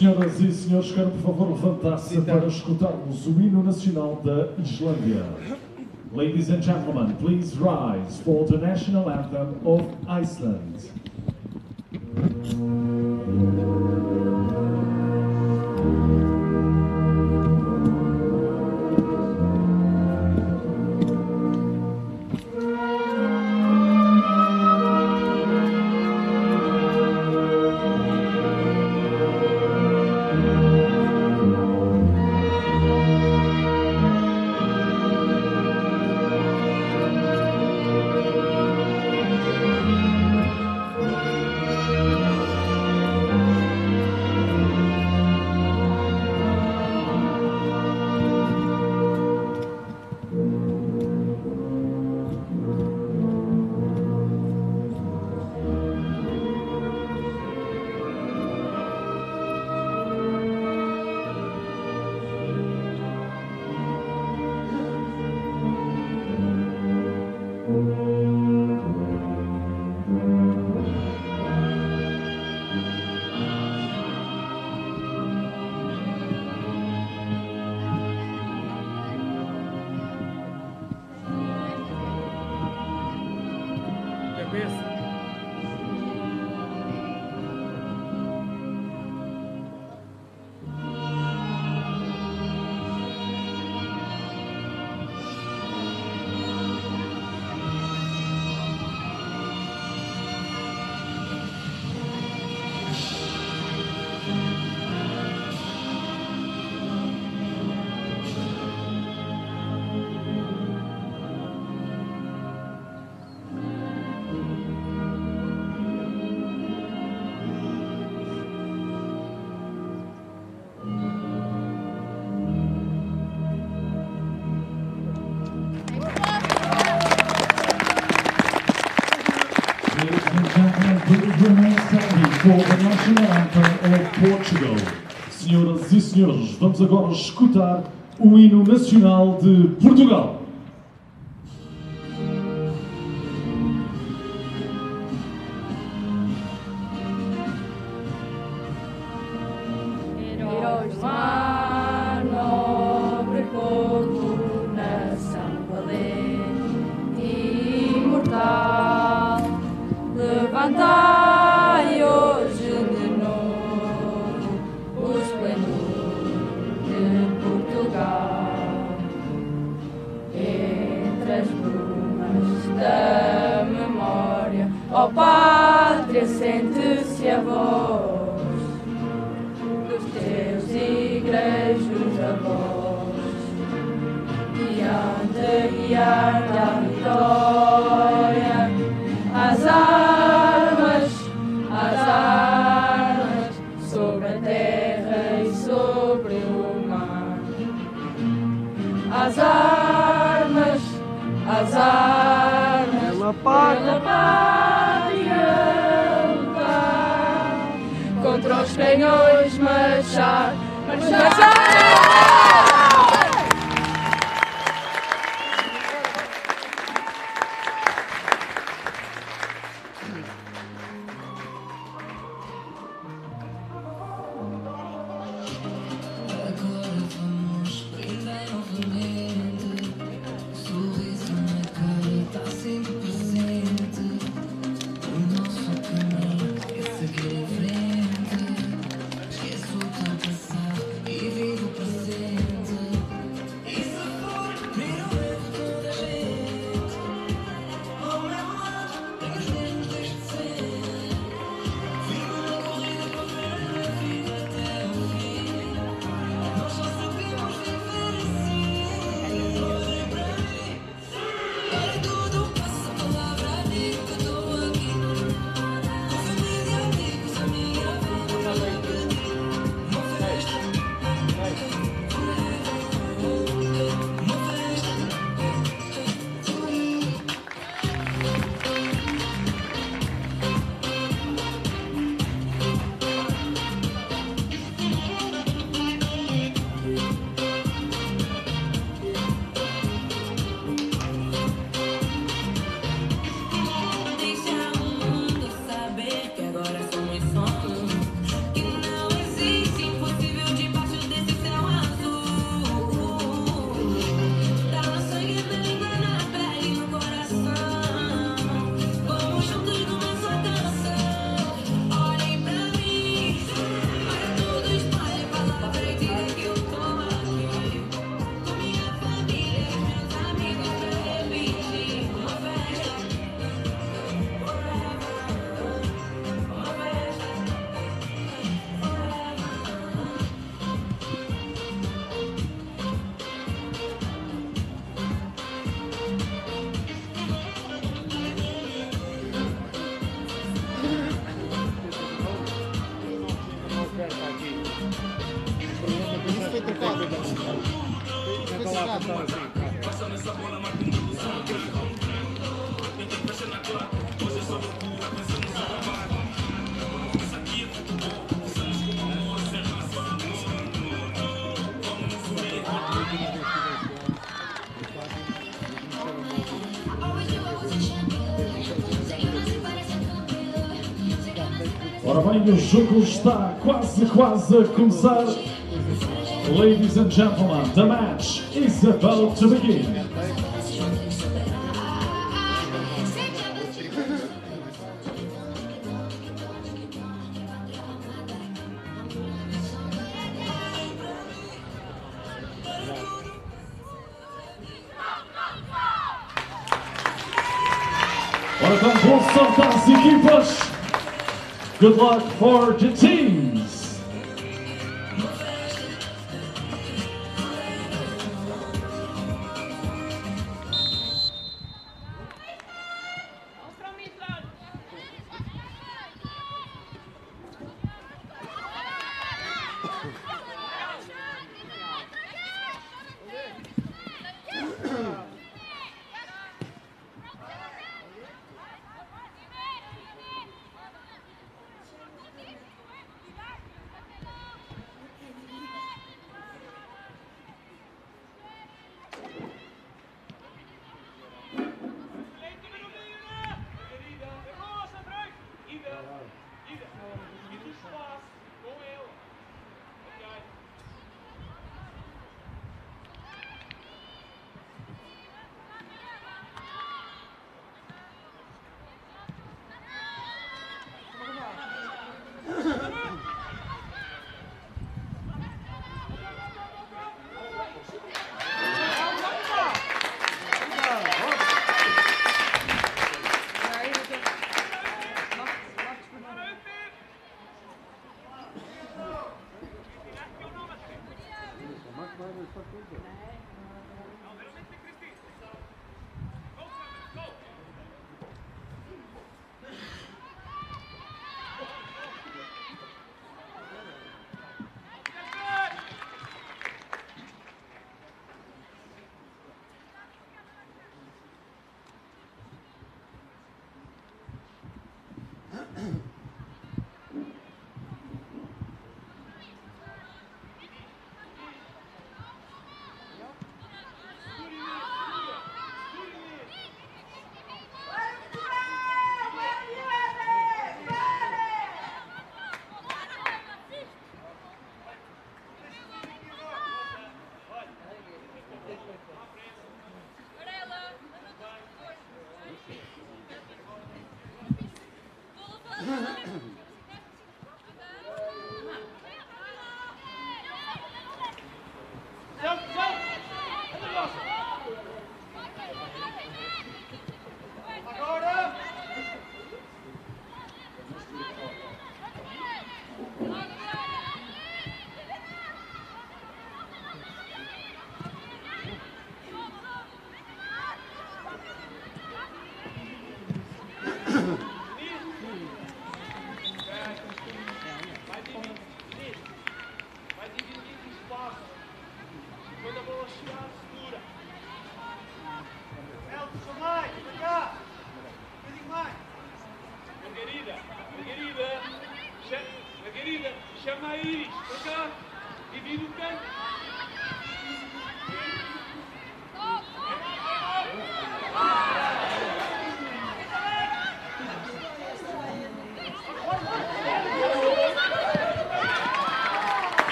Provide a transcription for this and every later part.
Senhoras e senhores, quero por favor levantar-se para escutarmos o hino nacional da Islândia. Ladies and gentlemen, please rise for the national anthem of Iceland. For the national anthem of Portugal. Senhoras e senhores, vamos agora escutar o hino nacional de Portugal. Heróis do mar, nobre povo, nação valente e imortal, levantai hoje de novo o esplendor de Portugal. Entre as brumas da memória, ó pátria, sente-se a voz dos teus igrejos avós, e hão de guiar-te à vitória. As armas, sobre a terra e sobre o mar. As armas, pela pátria lutar, contra os canhões marchar, Esquece o teu passado e vive Ora bem, o jogo está quase a começar. Ladies and gentlemen, the match is about to begin. Ora, então, boa sorte às equipas. Good luck for the teams. Margarida, chama a Iris para cá, divide o campo.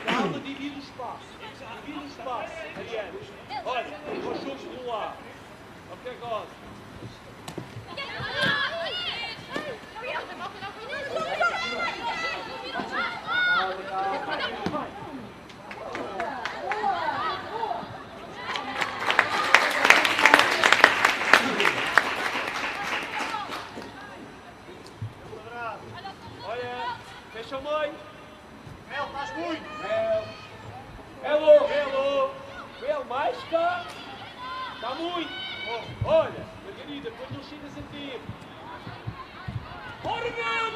Calma, divide o espaço. Divide o espaço, Mariana. Olha, os chutes de um lado. Ok, God. Olha, fecha o meio. Mel, estás muito! Mel. Hello, hello. Mel, mais cá. Está muito. Olha, Margarida, quando não chegas a tempo. Ora, Mel!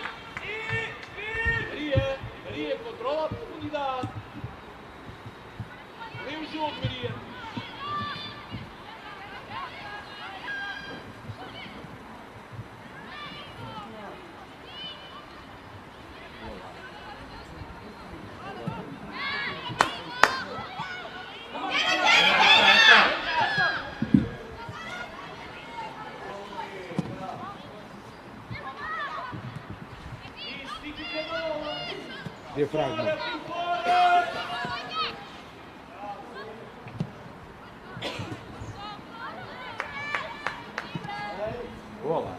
Maria, Maria, controla a profundidade. Vem o jogo, Maria. fragman. Bola.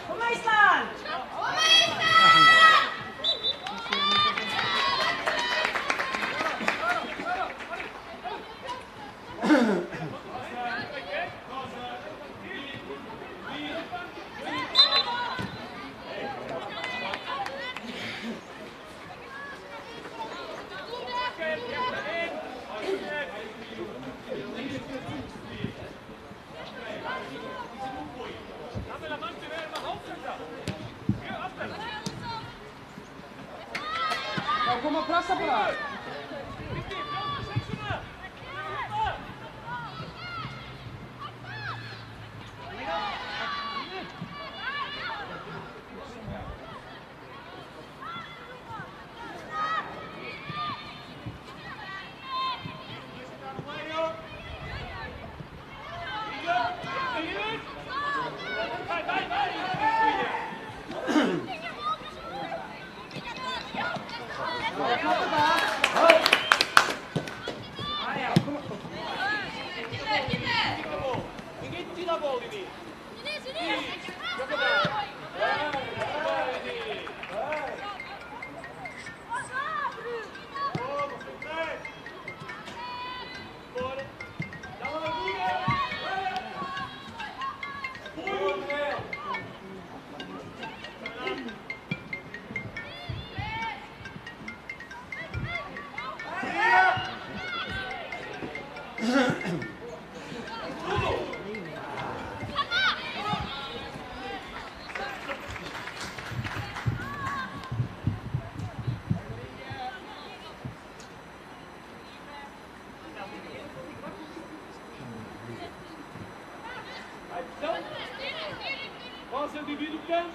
Kom IJsland! Kom och pressa på det! Ninguém tira a bola, Dini. Rosa, divide o campo.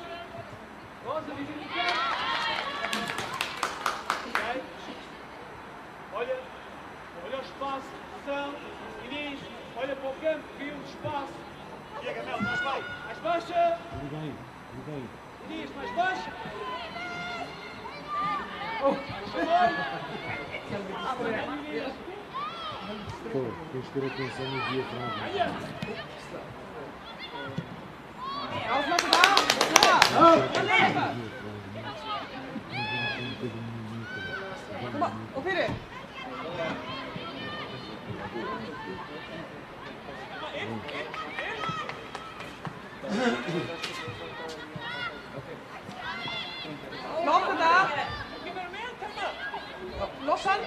Rosa, divide o campo. Ok? Olha o espaço, pressão. Inês, olha para o campo, cria um espaço. Chega, Mel, mais bem. Mais baixa. Liguei. Inês, mais baixa. Chamou. Inês. Pô, tens de ter atenção no dia atrás. Kom op, op weer. Lopen daar. Los aan.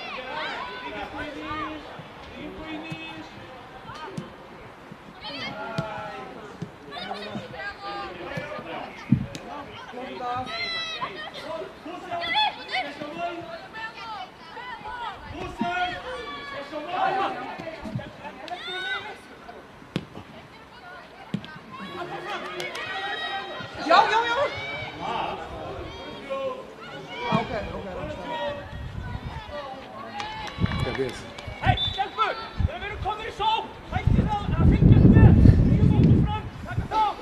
Jo. Oké. Cabeça. Hey, Stelper! När du kommer i såg! Hej till den! Jag fick inte! Du går fram! Tack och ta!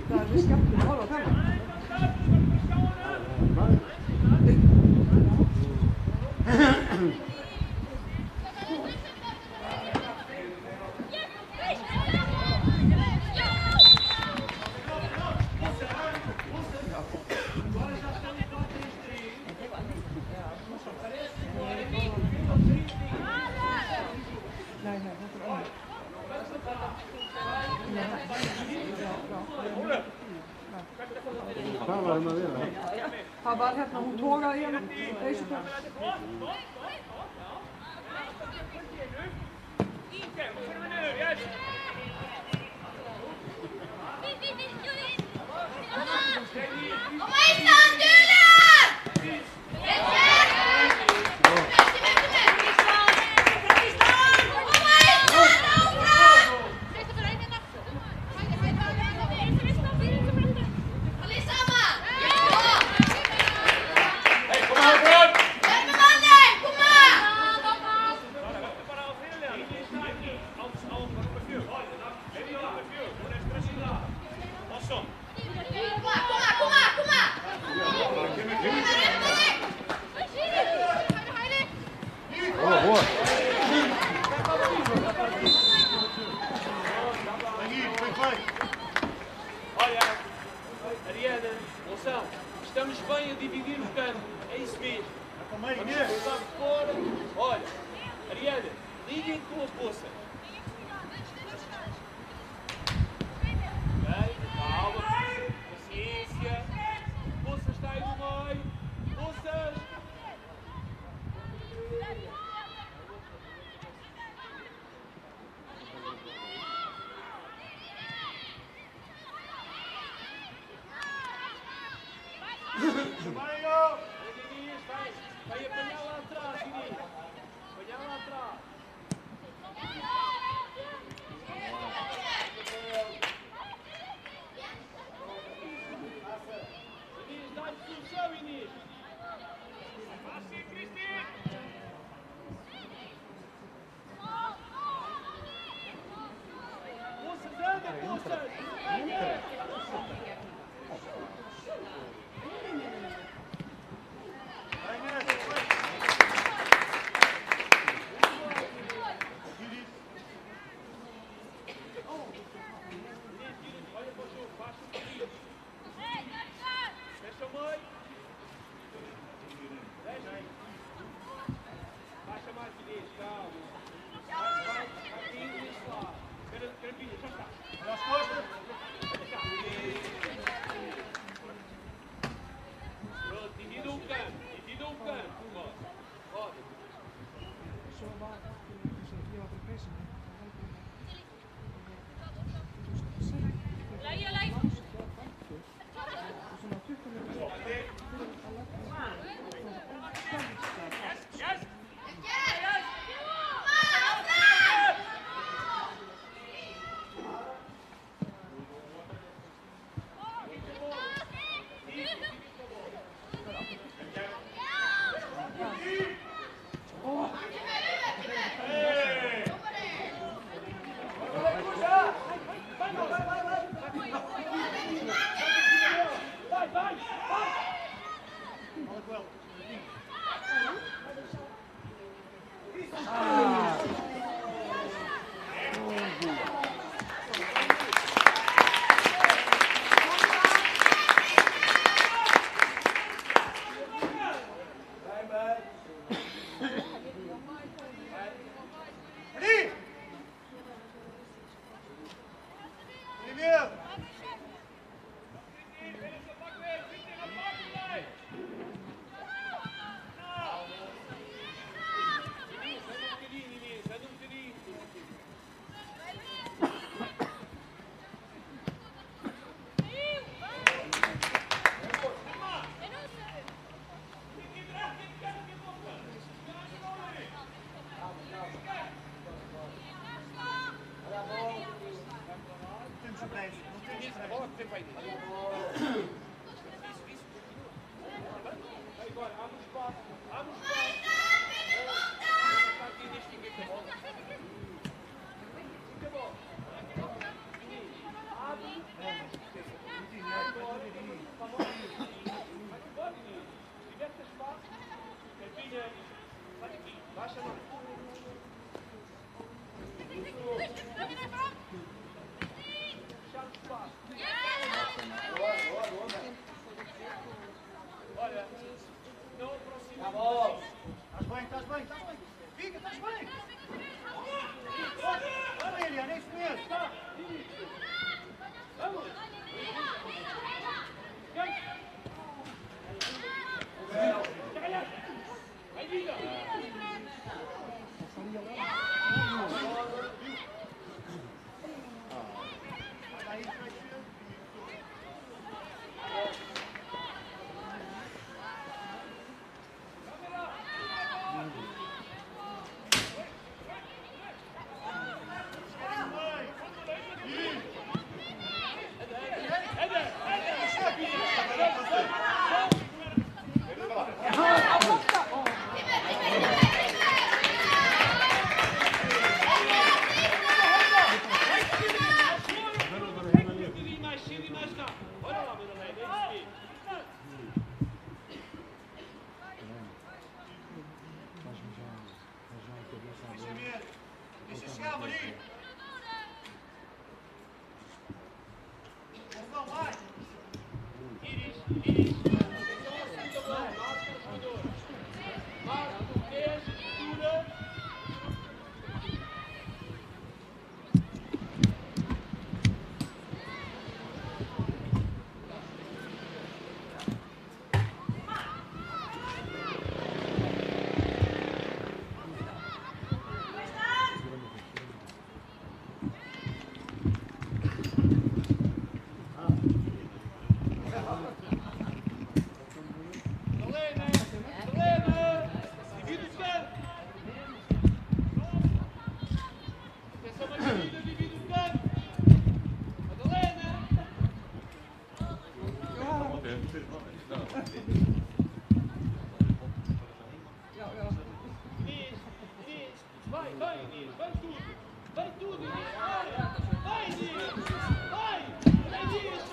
Daar, dus ik heb hallo, kom maar. Waar heb je nog horen hier? Deze kant. Kom IJsland, Vai apanhar lá atrás, Inês. Apanhar lá atrás. Inês, dá-lhe solução, Inês. Assim, Cristina. Moças, anda, moças. Olha para o jogo, baixa um pouquinho. Fecha o meio. Baixa mais, Inês, calma. Vai caindo neste lado. Carapinha, já está. Olha as costas. Pronto, divida um campo. Divida um campo. Roda. Agora, abre o espaço. Abre o espaço. Está aqui neste ninguém com a bola. Fica a bola. Abre. Vai embora, Inês. Se tivesse espaço, Carpinha, sai aqui. Baixa mais. Fechar o espaço. Margarida, divide o campo. Madalena. Inês, vai, Inês, vai tudo. Vai tudo, Inês. Vai, Inês. Vai, Inês.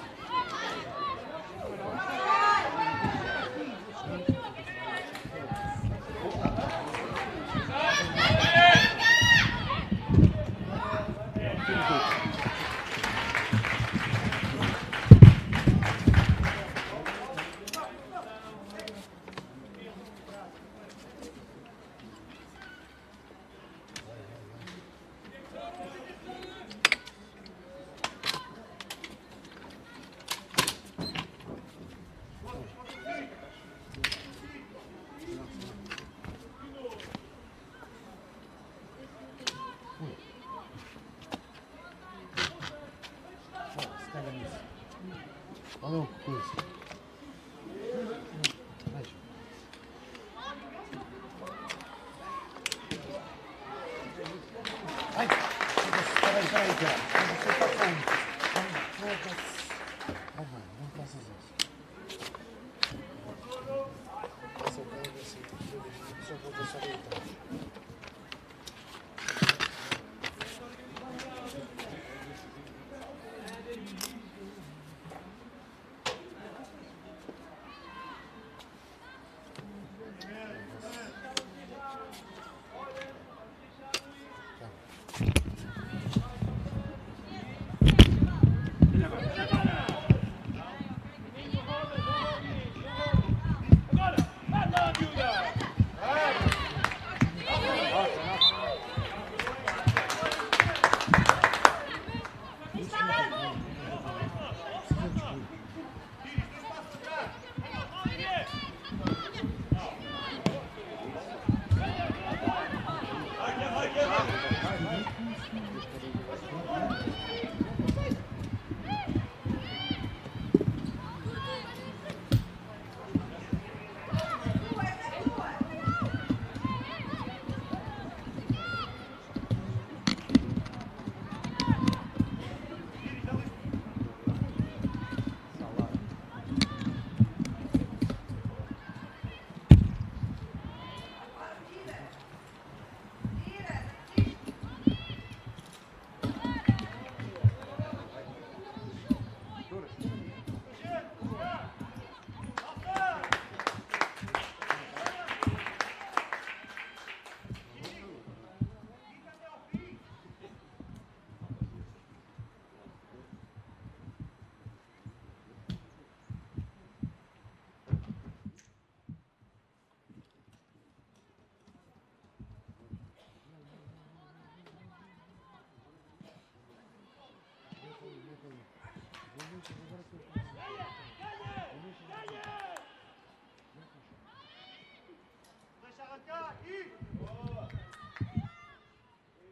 Olha o coisa. Ai! Peraí, cara. Você tá falando. Não faças isso. Passa o carro assim. Só vou deixar ele então. Deixa arrancar aqui! Chega, gente!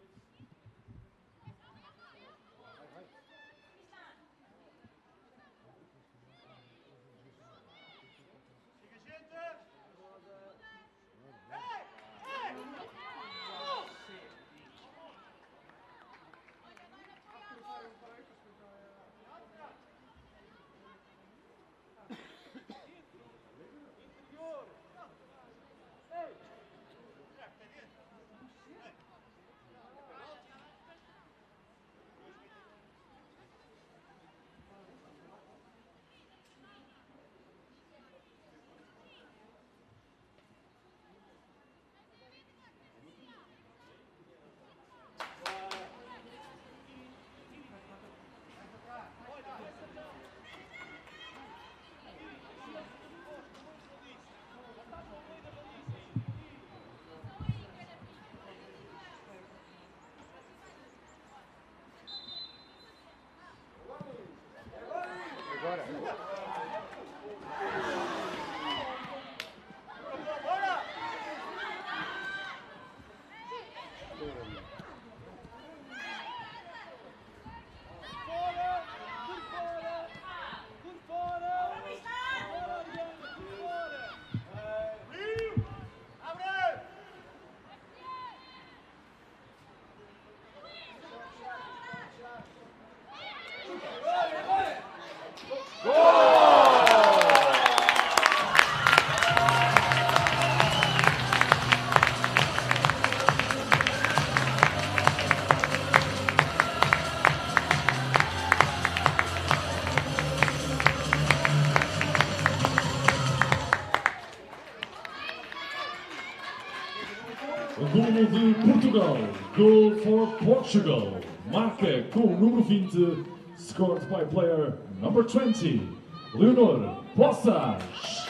Portugal, goal for Portugal. Marca com o número 20, scored by player number 20, Leonor Poças.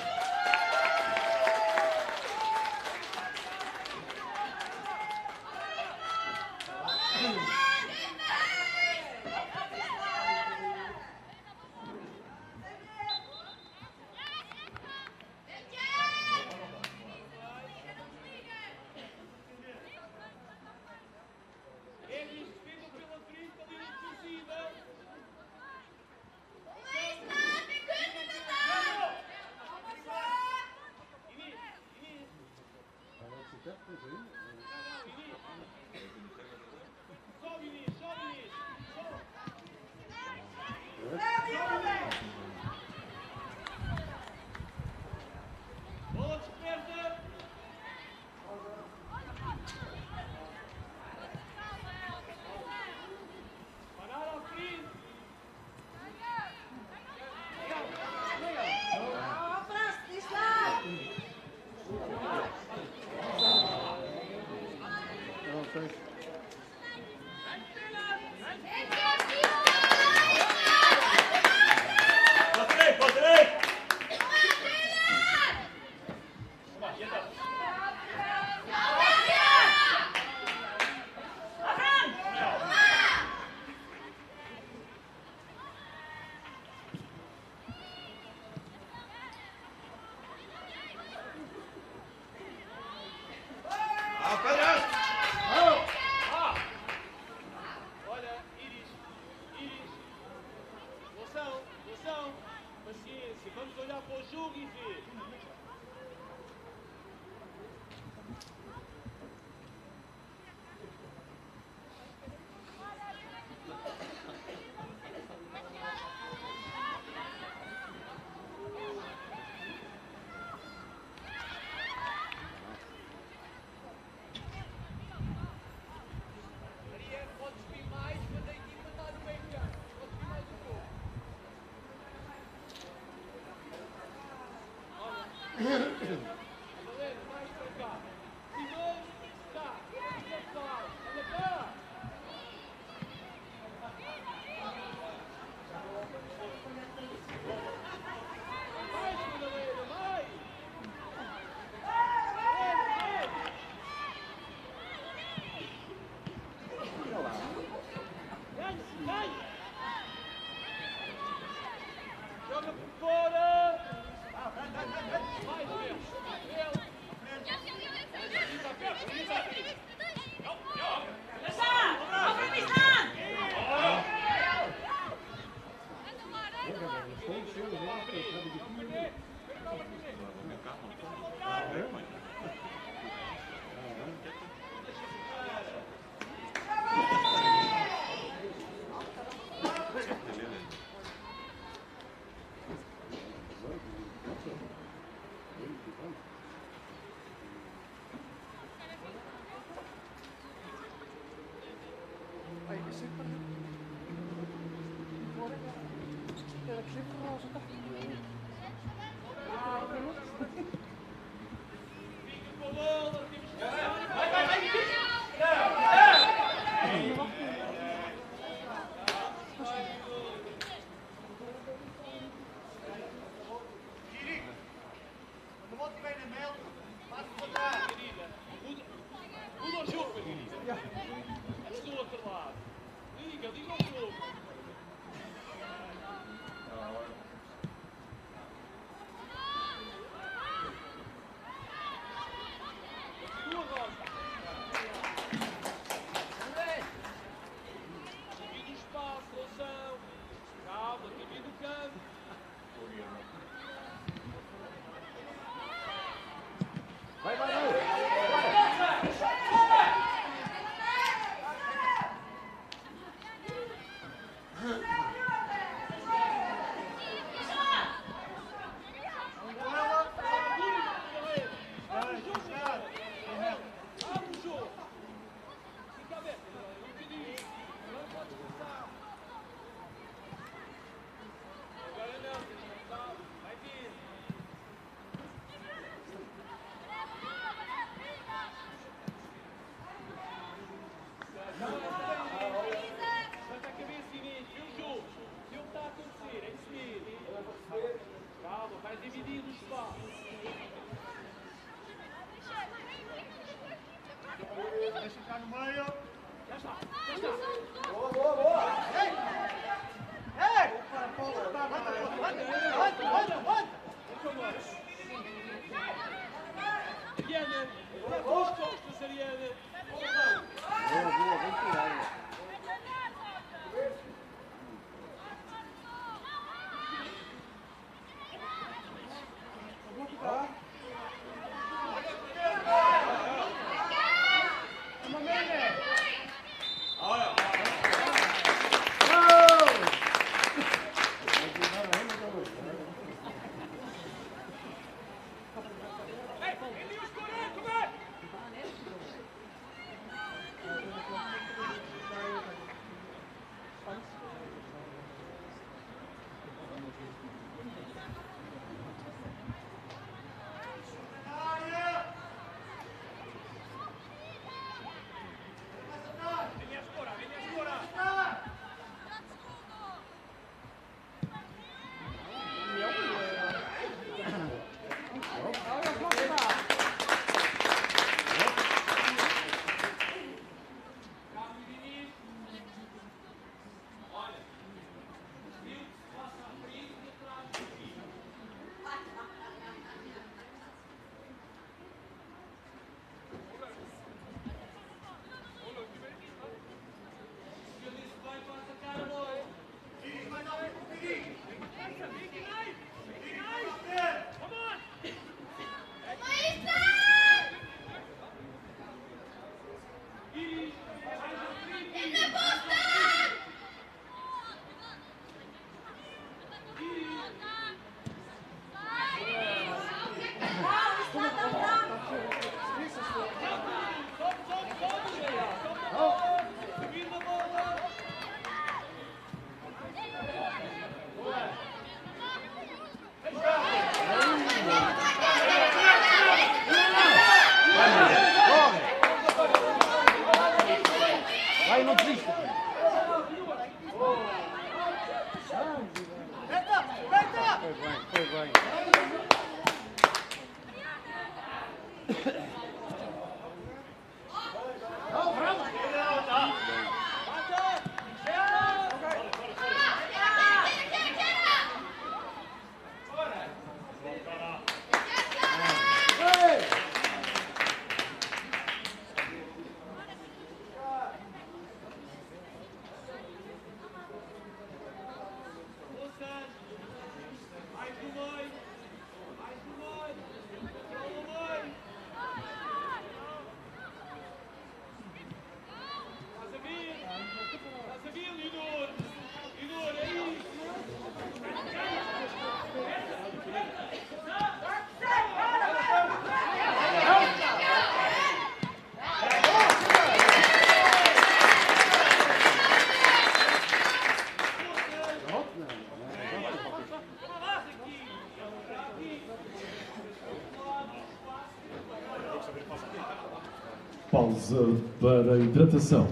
Pausa para hidratação.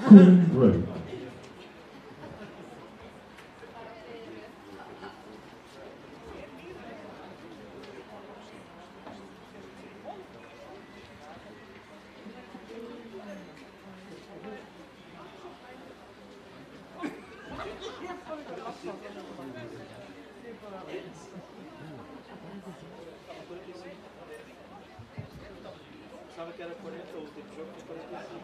Cooling break. Pensava que era 40, o último jogo foi 45.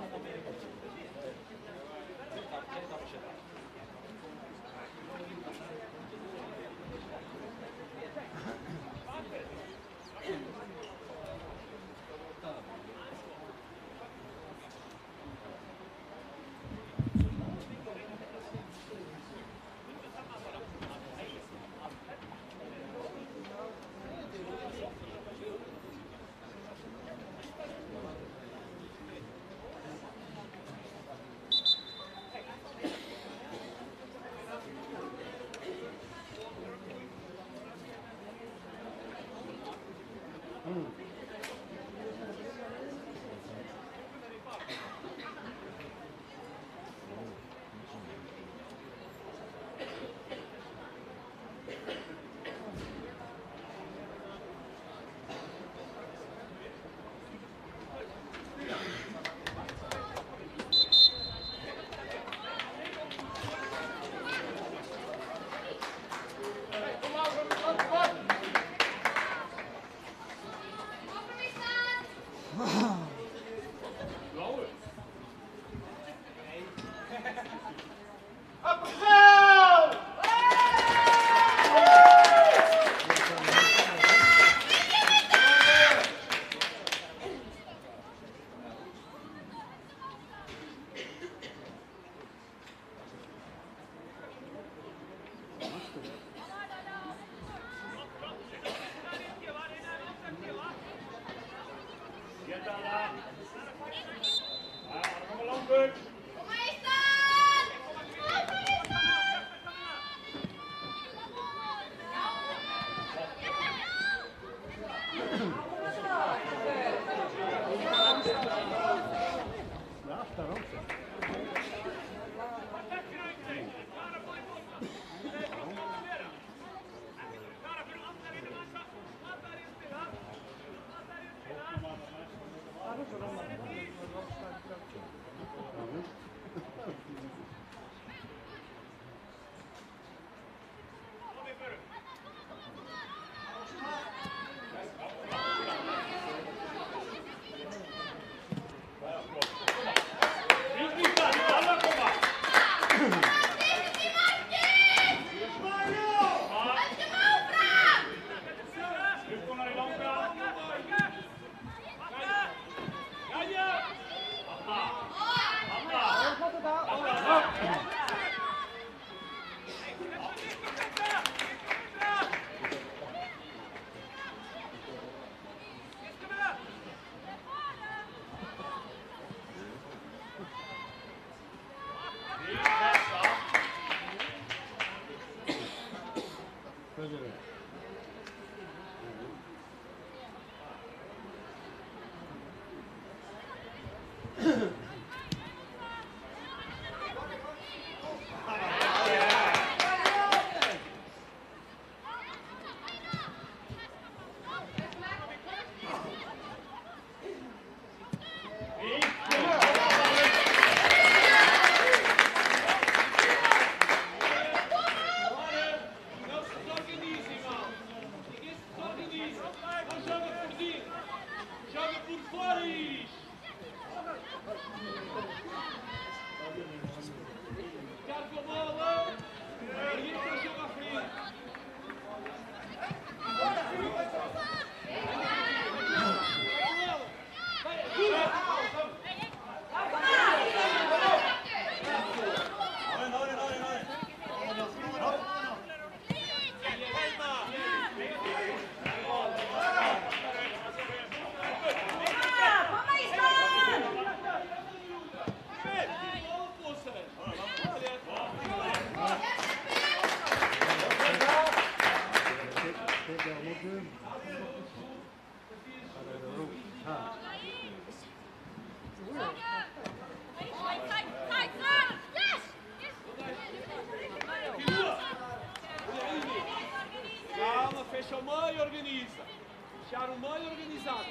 Fechar um meio organizado.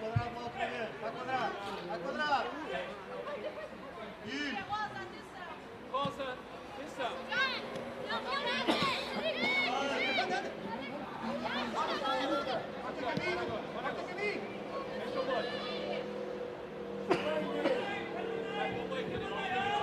Quadrado, bola outra vez. Vai quadrado. Vai quadrado. E... Rosa, atenção. Corta o caminho. Fecha o meio. Vai para o meio, que eu não organizo.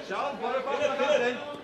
Tchau, bora para a frente.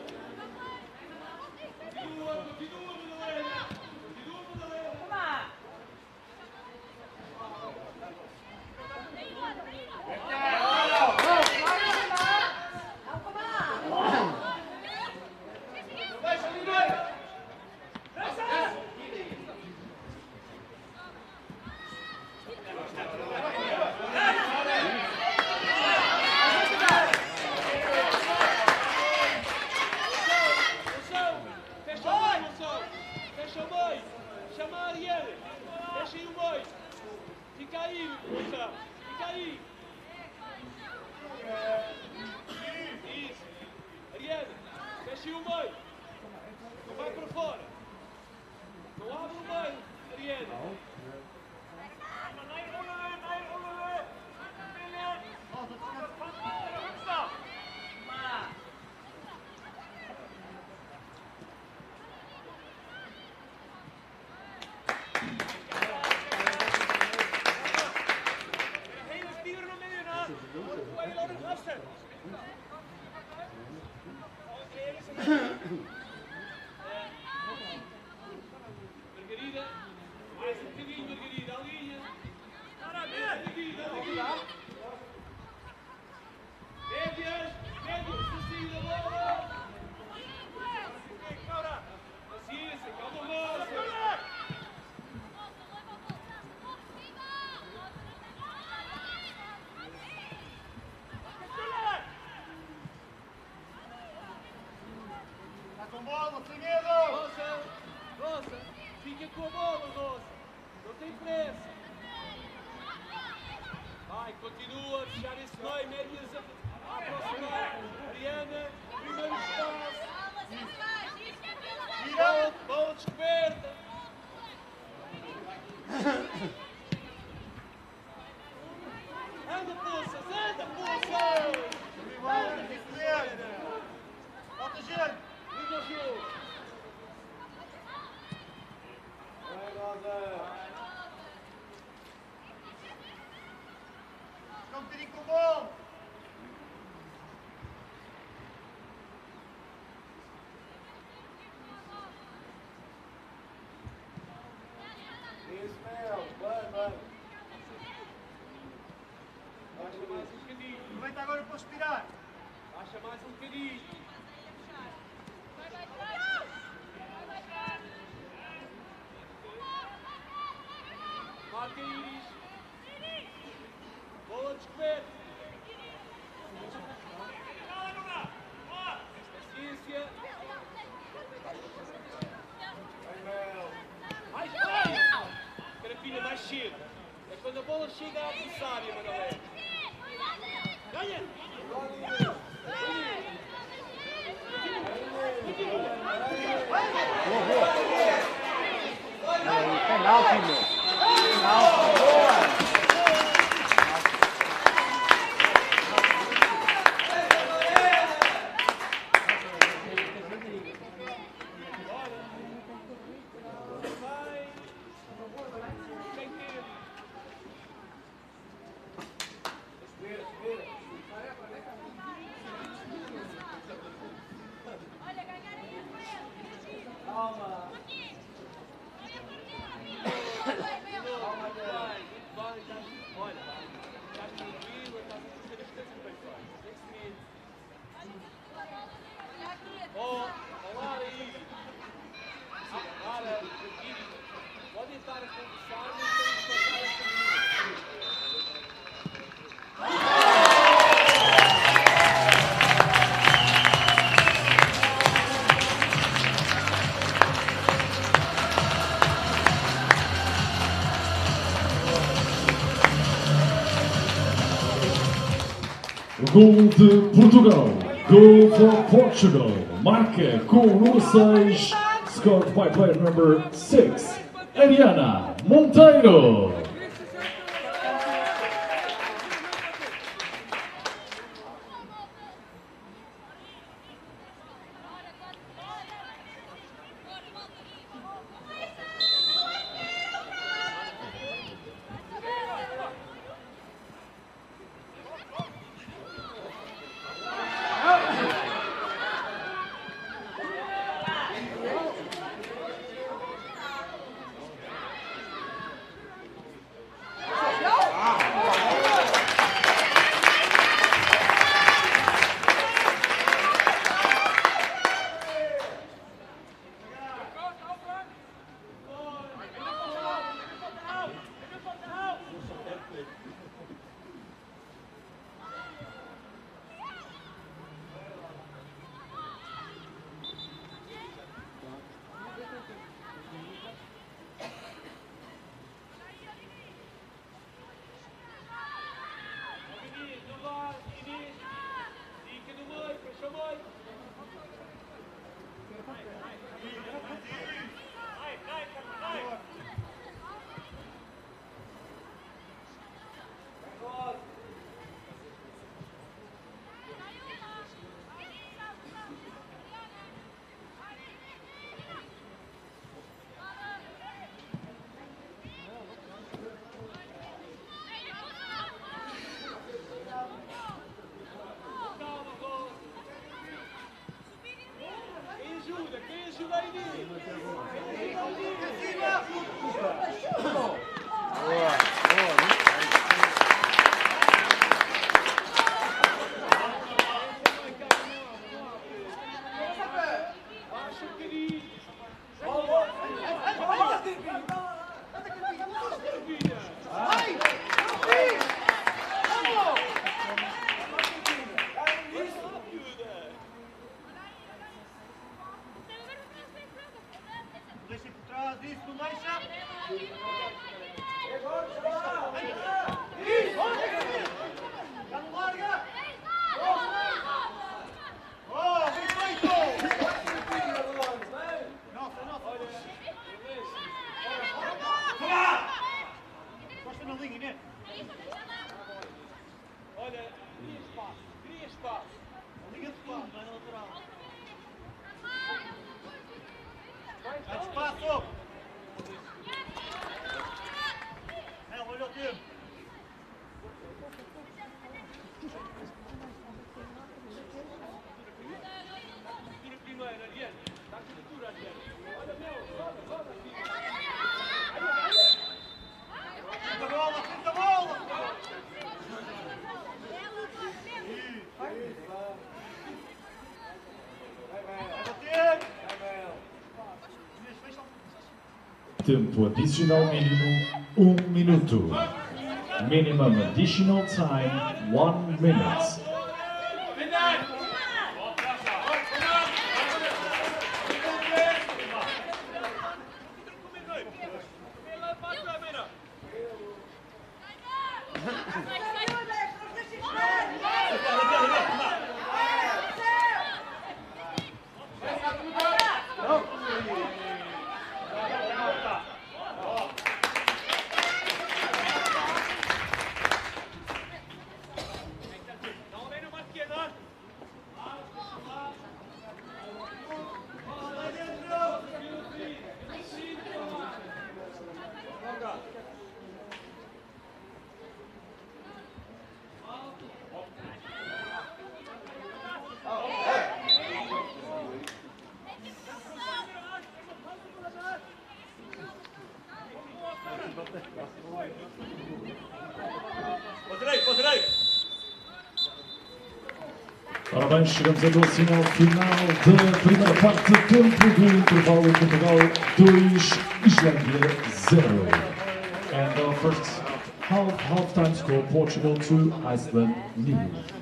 Margarida, mais um bocadinho, Margarida, a linha. Margarida, médias, sacia da bola. Paciência, calma, moça. Está com bola, sem medo. Rosa, fica com a bola, Rosa. Não tem pressa. Vai, continua a fechar esse meio, médias a aproximar. Mariana, primeiro espaço. Bola descoberta. Anda, poças, anda, poças. Bola, tem que ver. Falta gente. Liga o jogo. Vai, Rosa. Fica um bocadinho com o bom. Isso mesmo, vai. Baixa mais um bocadinho. Aproveita agora para respirar. Baixa mais um bocadinho. Marca Iris. Bola descoberta. Paciência. Mais bem. Carapinha mais cedo. É quando a bola chega à adversária, Manolé. Ganha. Penalti, Gol de Portugal. Goal for Portugal. Marca com o número 6. Scored by player number 6. Ariana Monteiro. Tempo adicional mínimo 1 minuto. Minimum additional time 1 minute. Parabéns, chegamos ao sinal final da primeira parte, tempo do intervalo em Portugal 2, Islândia 0. And our first half-time score, Portugal 2, Iceland 0.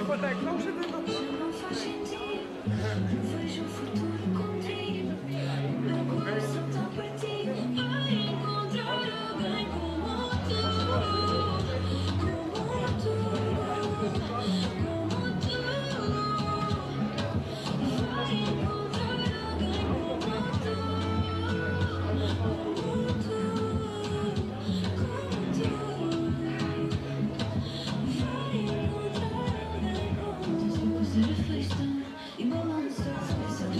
quanto é que não sei. Não faz sentido, vejo o futuro contigo. Meu coração está partido. Vai encontrar alguém como tu. Como tu. Como tu. Vai encontrar alguém como tu. Como tu. Como tu. Vai encontrar alguém como tu. Ser a festa e balançar, se tu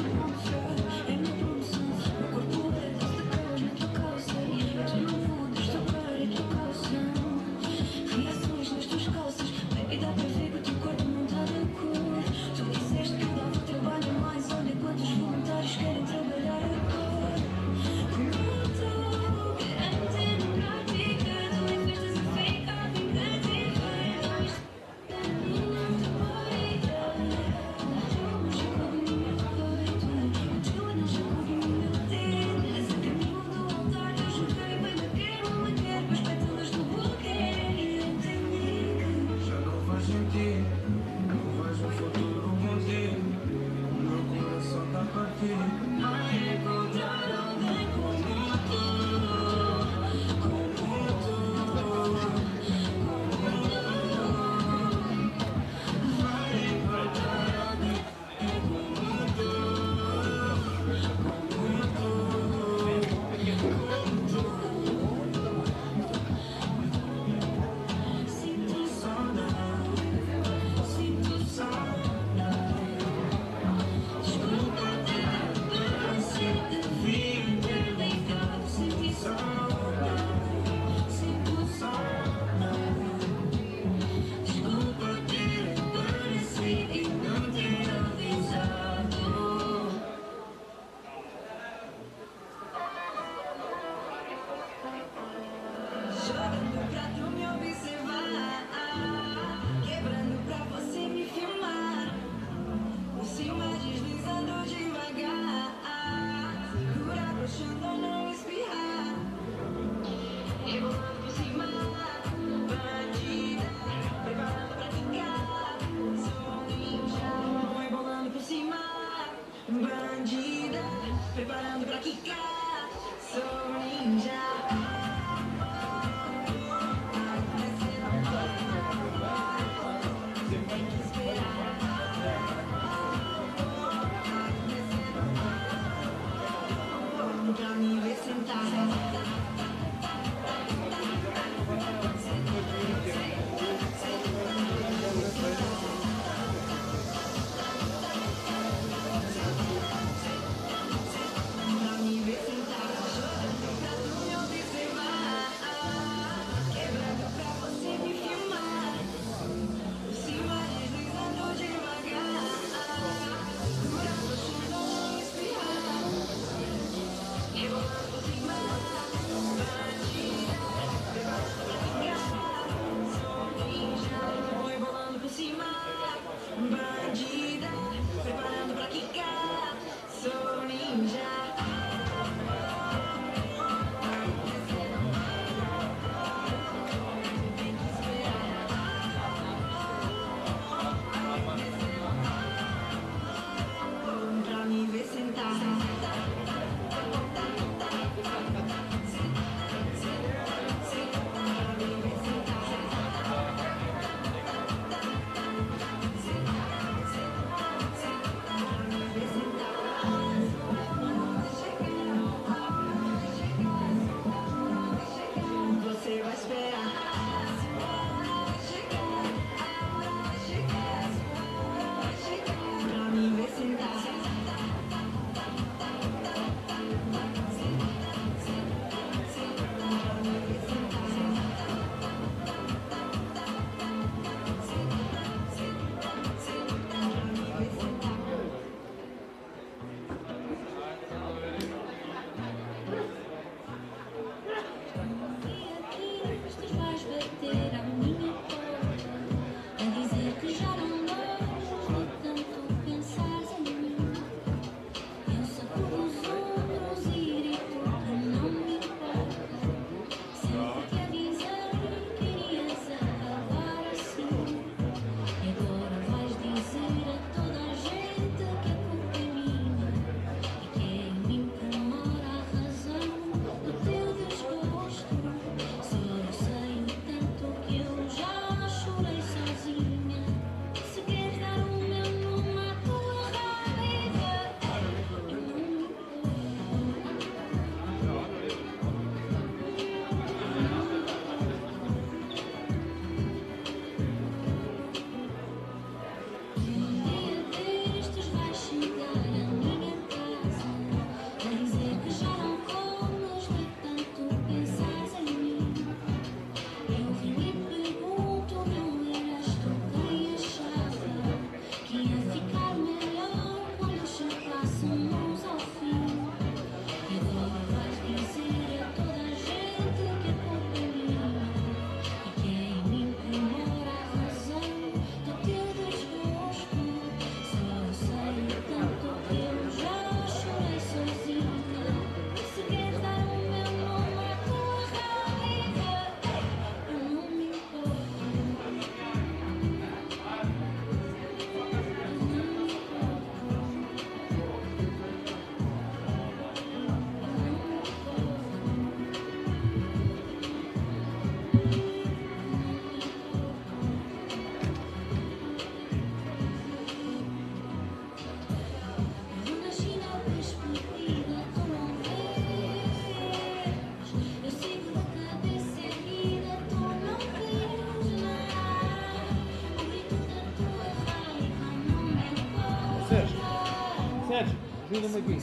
Ajuda-me aqui.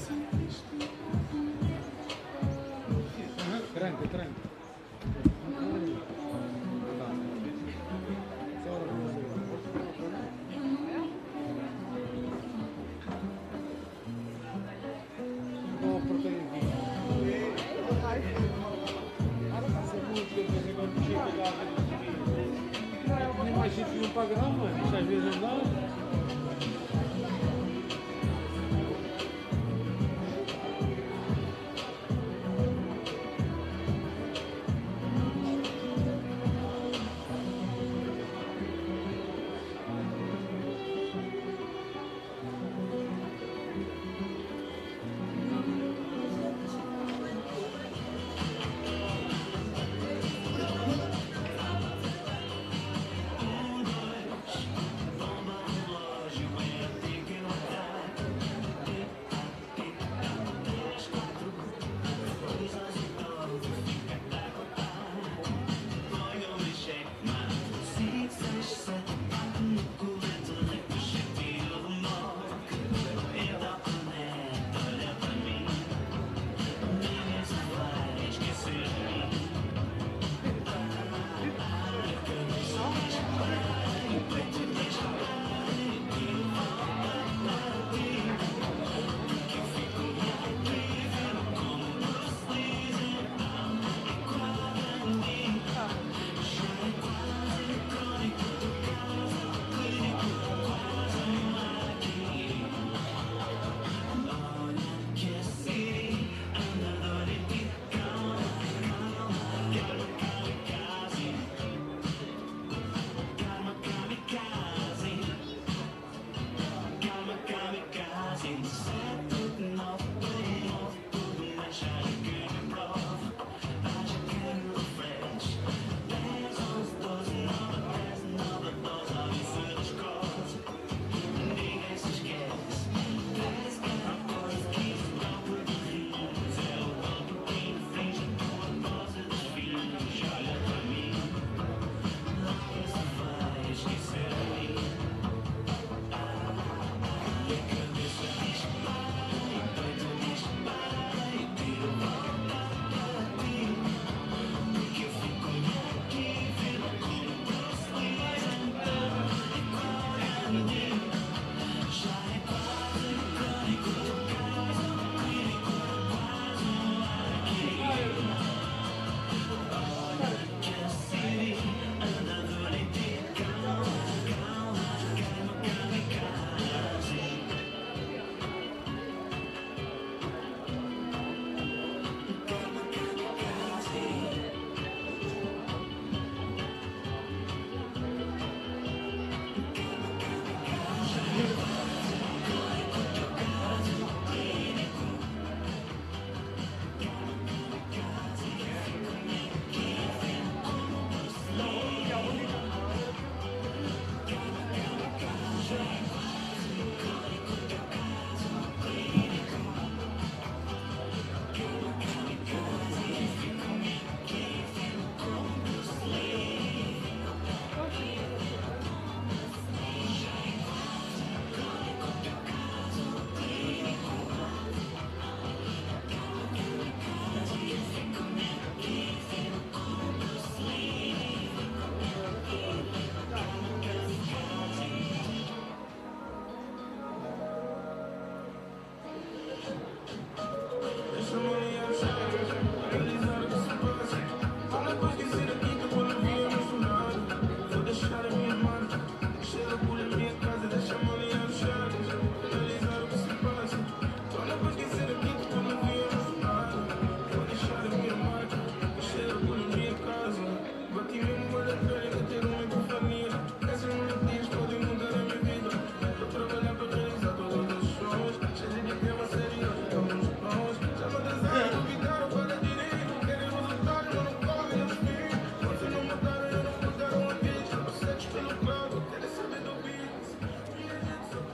Tranca, tranca. Vou apertar aqui. Nem mais sítio não paga não, mano. Isto às vezes não dá.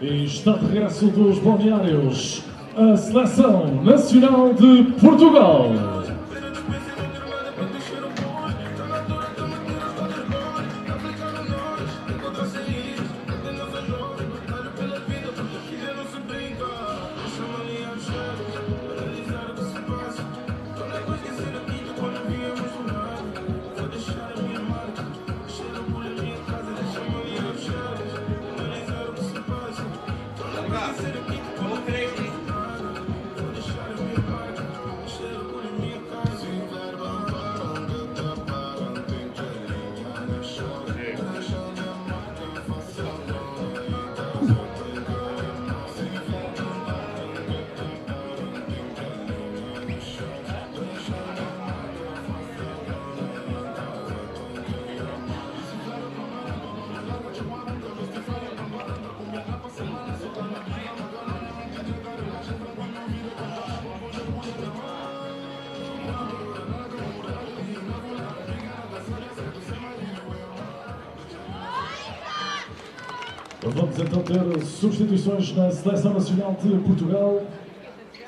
E está de regresso dos balneários, a Seleção Nacional de Portugal. Vamos então ter substituições na Seleção Nacional de Portugal.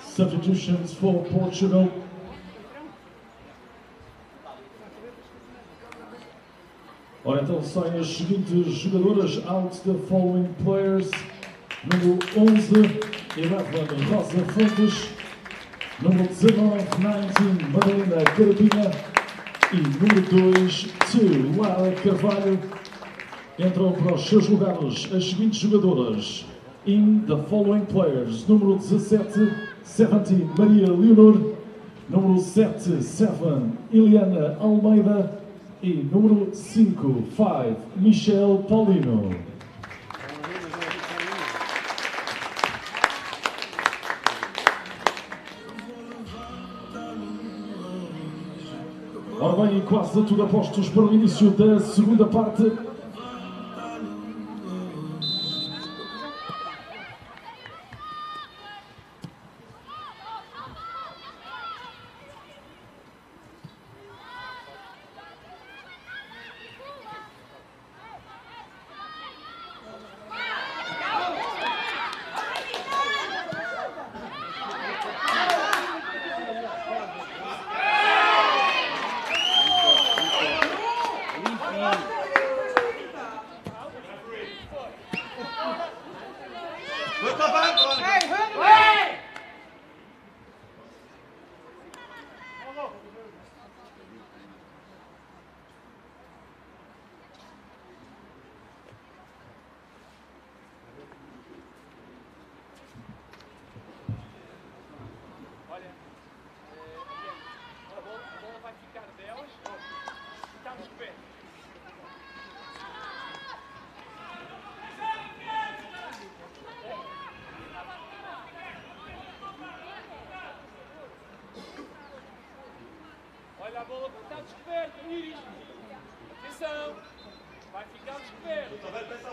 Substitutions for Portugal. Ora, então saem as seguintes jogadoras. Out the following players. Número 11, Eleven, Rosa Fontes. Número 19, 19, Madalena Carapinha. E número 2, 2, Lara Carvalho. Entram para os seus lugares as seguintes jogadoras. In the following players. Número 17, 17, Maria Leonor. Número 7, 7, Eliana Almeida. E número 5, 5, Michelle Paulino. Ora bem, quase tudo a postos para o início da segunda parte. Olha, a bola está descoberta, Iris. Atenção. Vai ficar descoberto. Olha, atenção.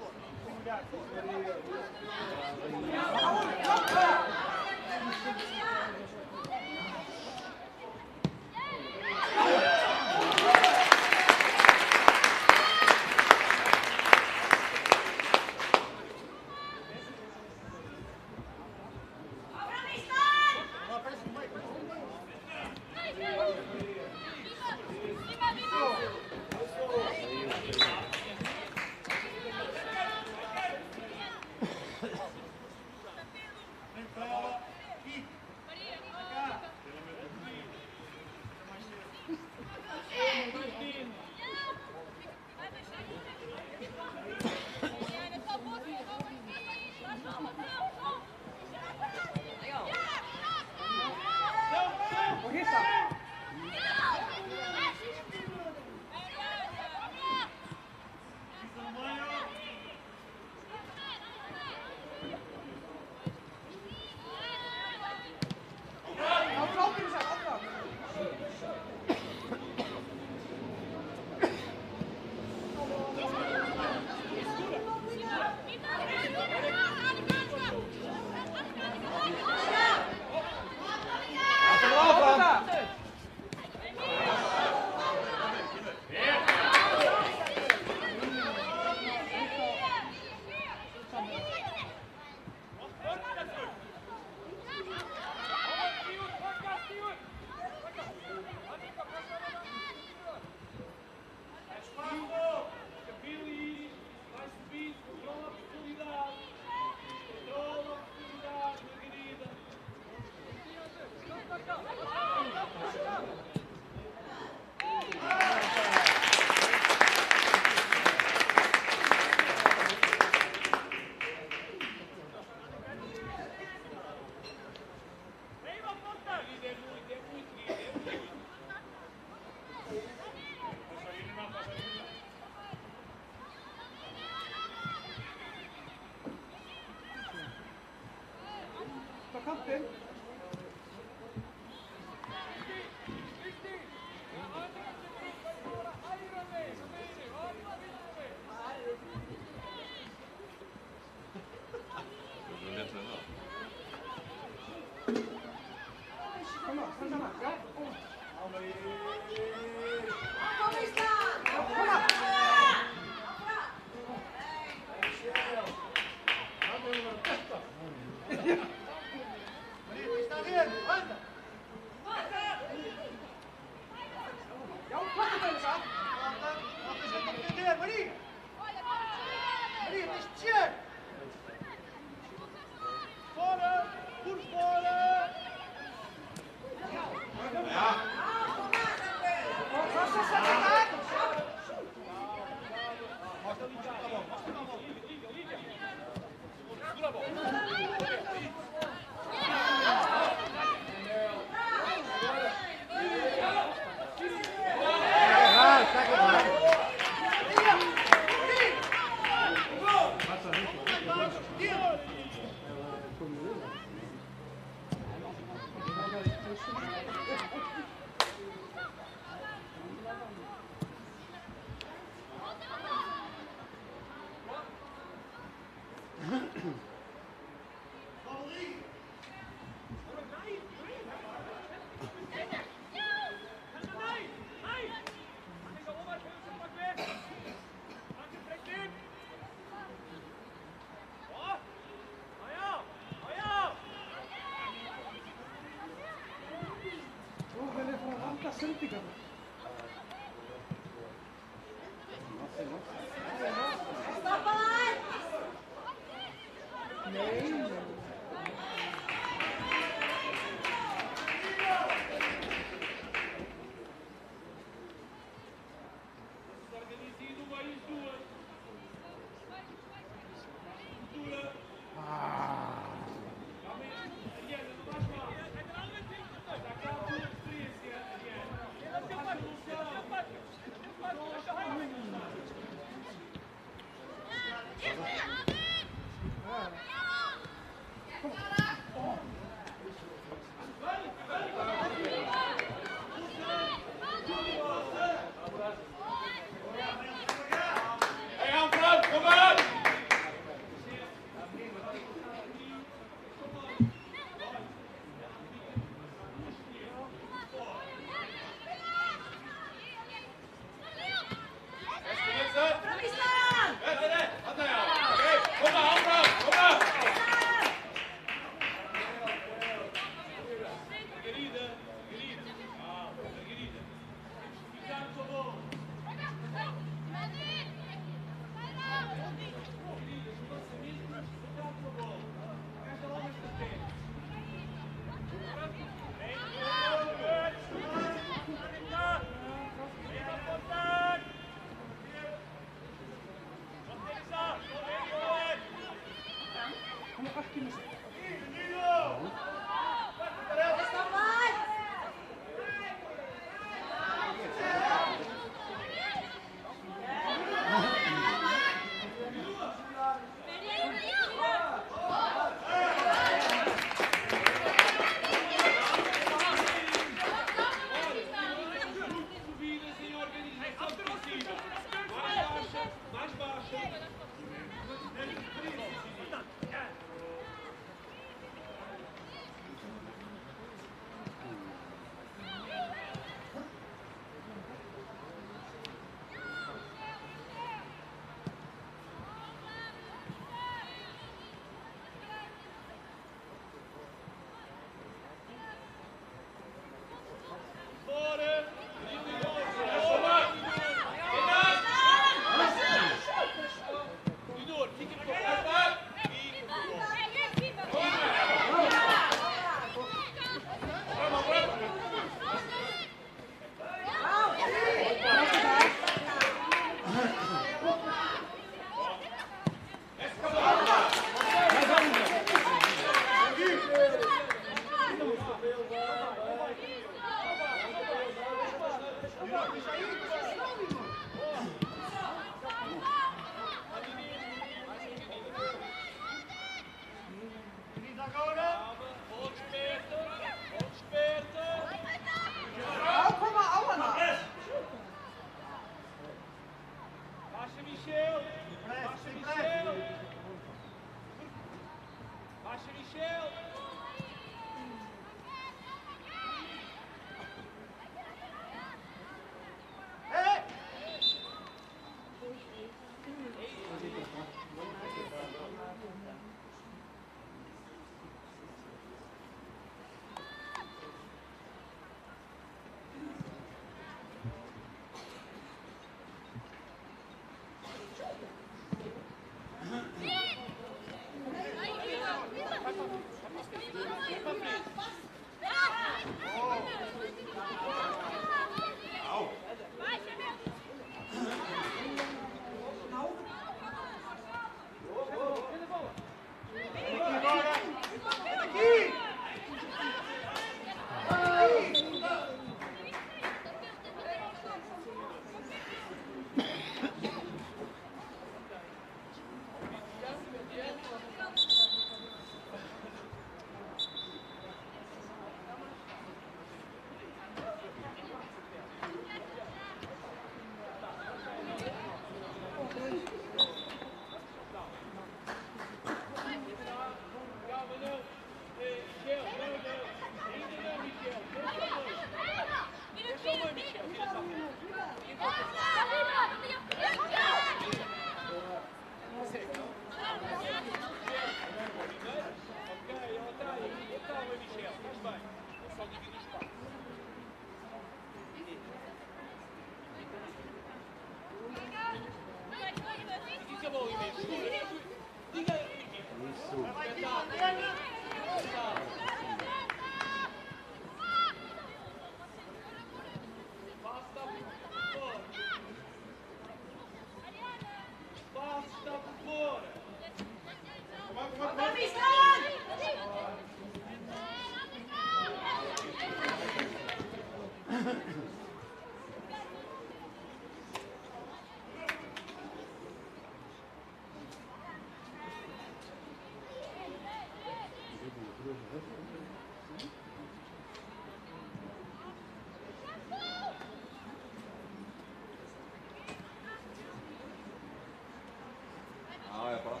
Ah, ja, pronto.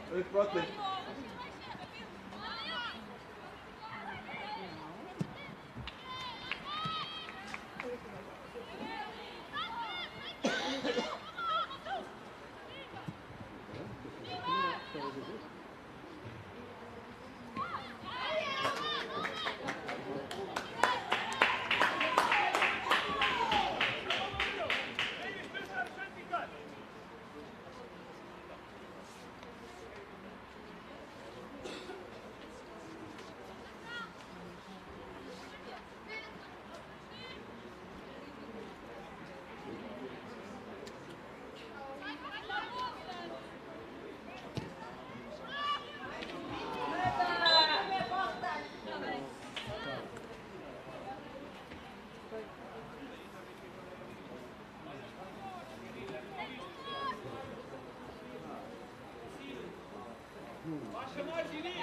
Baixa mais, Dini!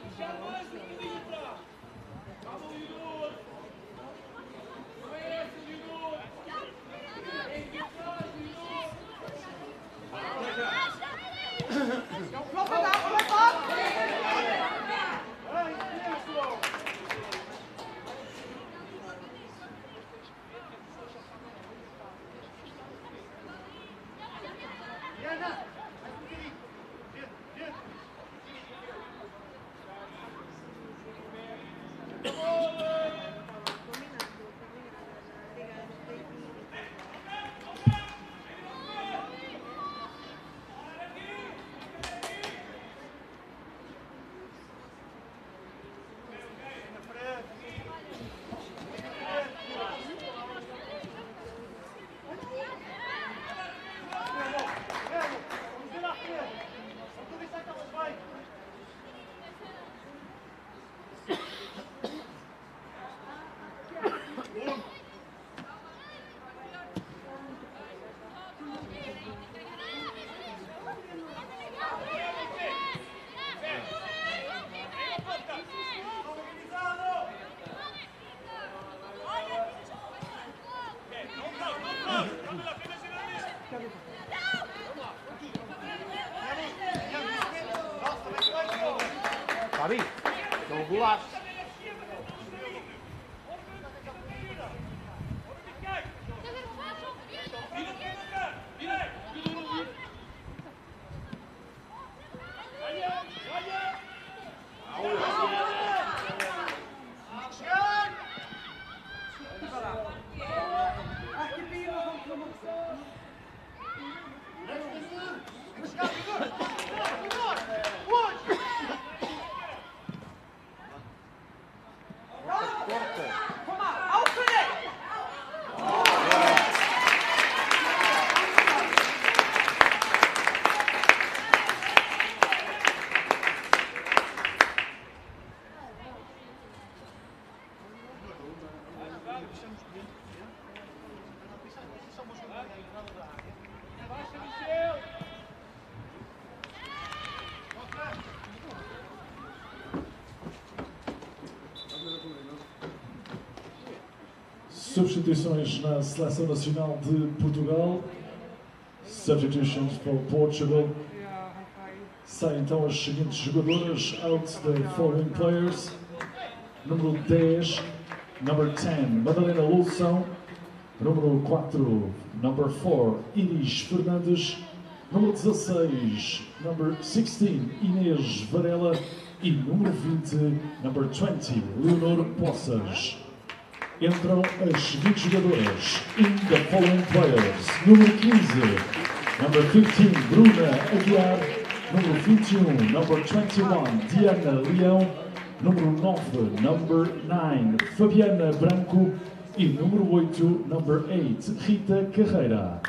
Puxar mais um bocadinho atrás! Calma, Leonor! Não é essa, Leonor! É aqui atrás, Leonor! Bloca da, bloca! Ai, pessoal! Fabi, não bolaste. Substituições na Seleção Nacional de Portugal. Substitutions for Portugal. Saem então as seguintes jogadoras. Out the following players. Número 10, number 10, Madalena Loução. Número 4, number 4, Iris Fernandes. Número 16, number 16, Inês Varela. E número 20, number 20, Leonor Poças. Entram as seguintes jogadoras. In the following players. Número 15, number 15, Bruna Aguiar. Número 21, number 21, Diana Leão. Número 9, number 9, Fabiana Branco. E número 8, number 8, Rita Carreira.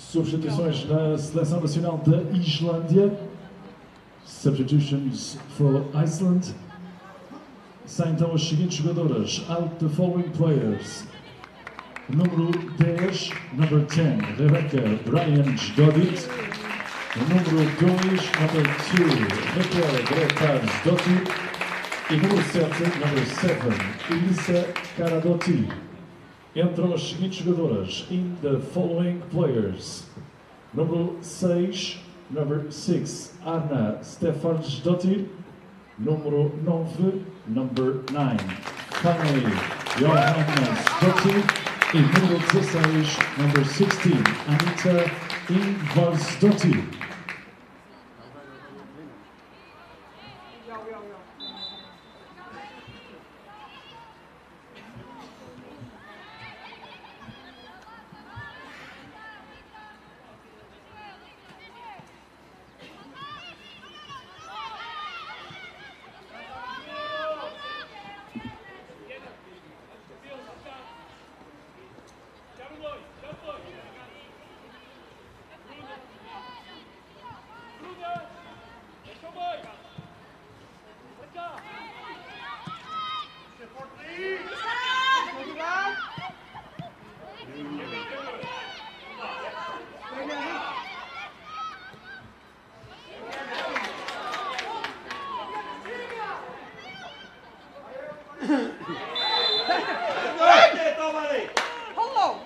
Substituições na Seleção Nacional da Islândia. Substitutions for Iceland. Saem então as seguintes jogadoras. Out the following players. Número 10, number 10, Rebecca Bryant-Dodit. Número 2, number 2, Raquel Bretas-Dottir. E número 7, number 7, Elisa Karadotti. Entram as seguintes jogadoras. In the following players. Número 6, number 6, Arna Stefansdottir. Número 9, number 9, finally, Johannesdottir. E número 16, number 16, Anita Ingvarsdottir. Hallo!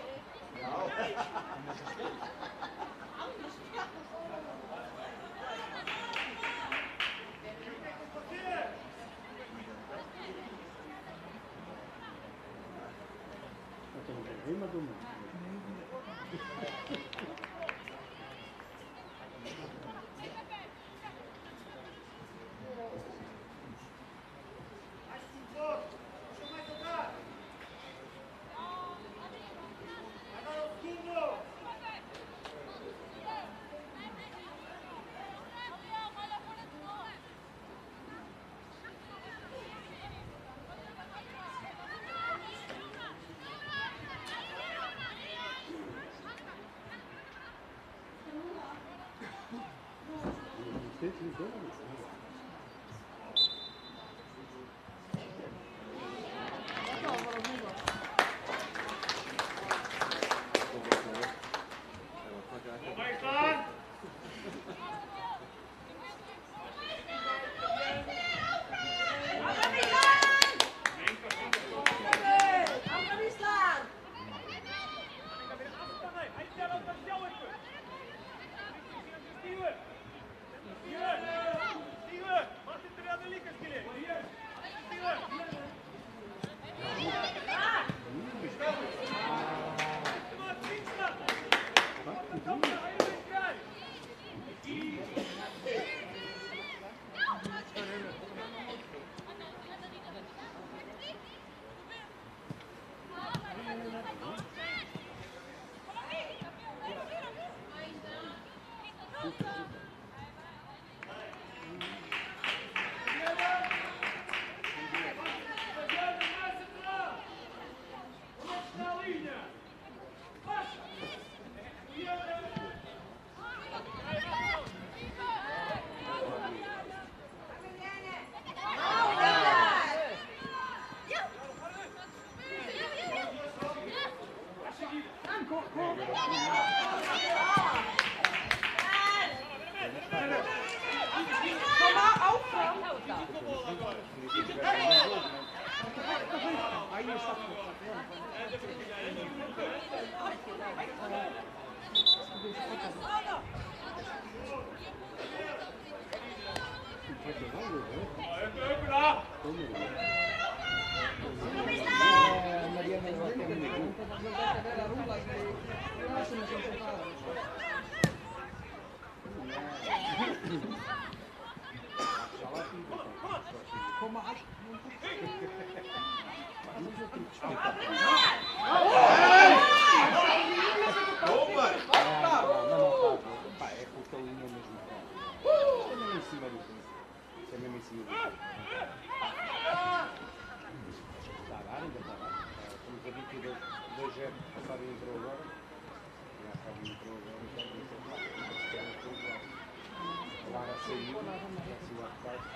Lara saiu, já saiu à parte.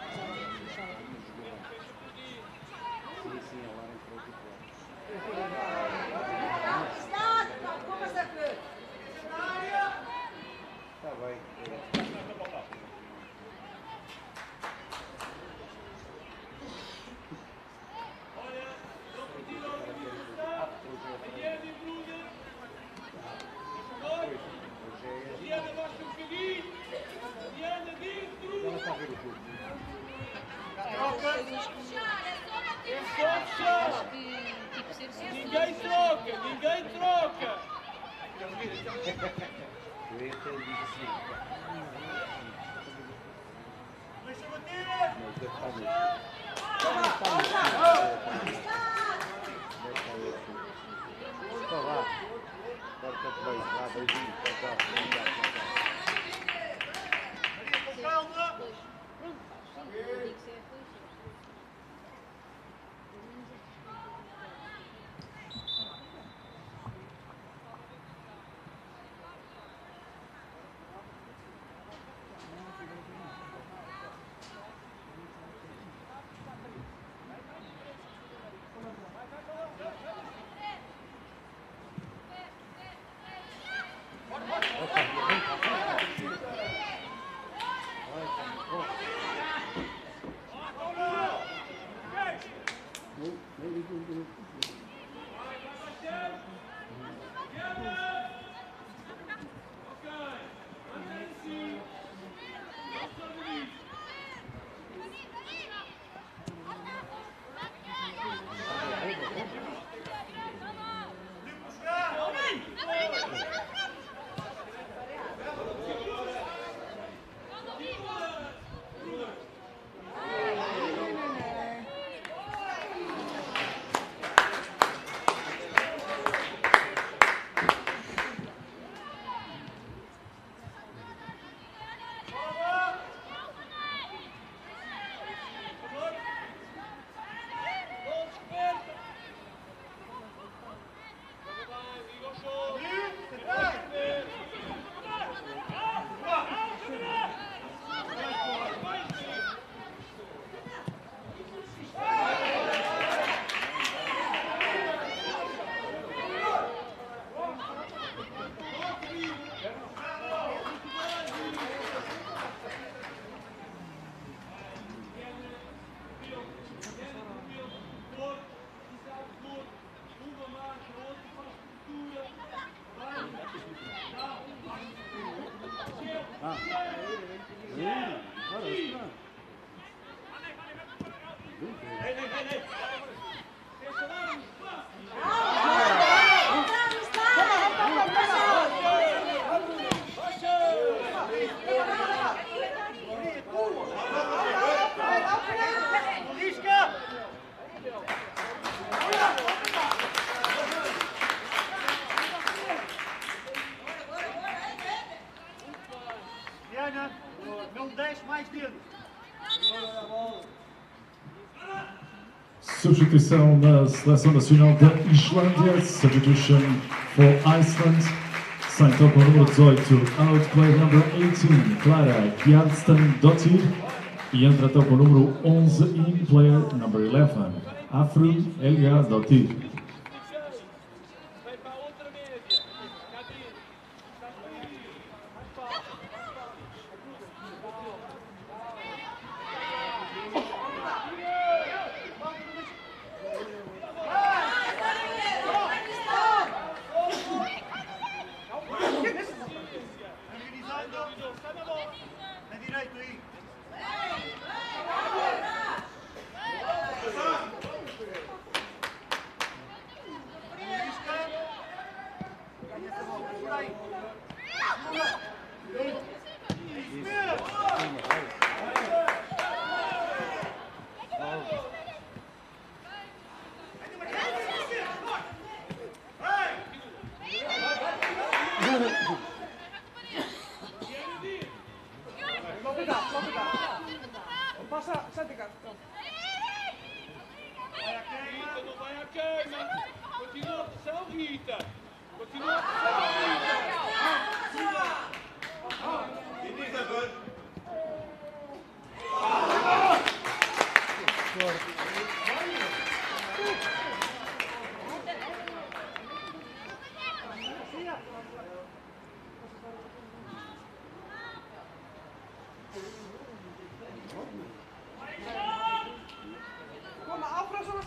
Sim, a Lara entrou titular. Está bem. Diana, baixa um bocadinho. Diana, dentro. Ela está a ver o jogo. É só fechar. Ninguém troca, ninguém troca. Eu ia até lhe dizer assim. Deixa bater! Mas deve estar mesmo. Está lá. Corta-te bem. Vá, beijinho. Tchau. Maria, com calma! Diana, não deixe mais dedo. Substituição na Seleção Nacional da Islândia. Substitution for Iceland. Sai então com o número 18, out player number 18, Klara Gjerstendottir. E entra então com o número 11, in player number 11, Afrun Helgadottir. Vai para a outra média. Cá dentro. Estás bem. Mais fácil. Na direita aí. Ganha essa bola. Por aí. Isso mesmo. Passa, sai de cá. Rita, não vai à queima. Continua a pressão, Rita. Continua. Kom maar, afrust ons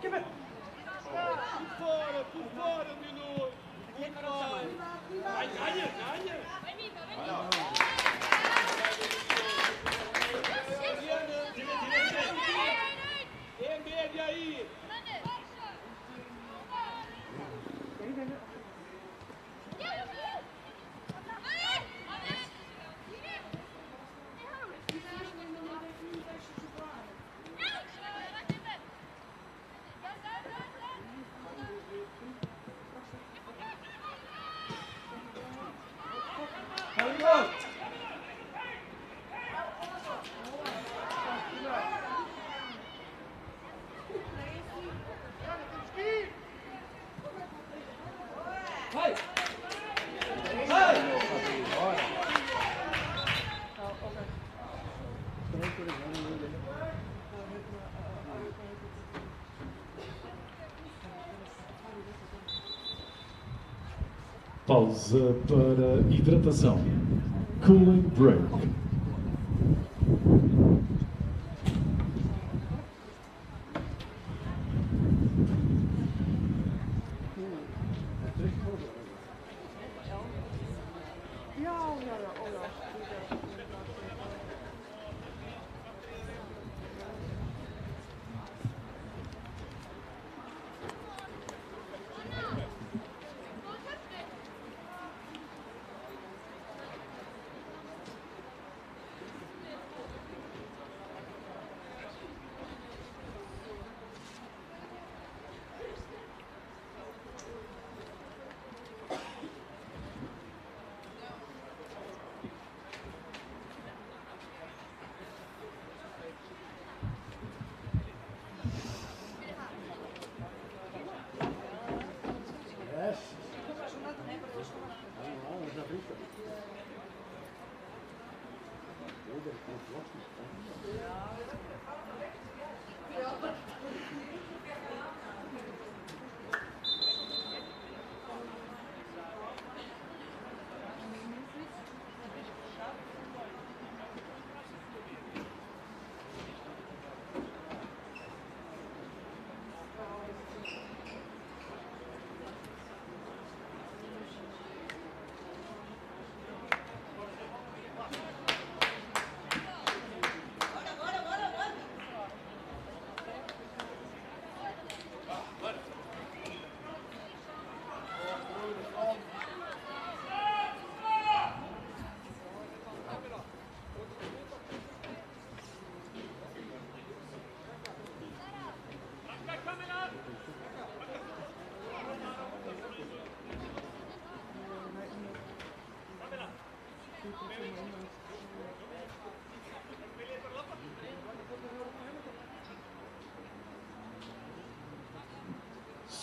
even. Por fora, menino! Por fora! Vai, ganha! É média aí! Pausa para hidratação. Cooling break.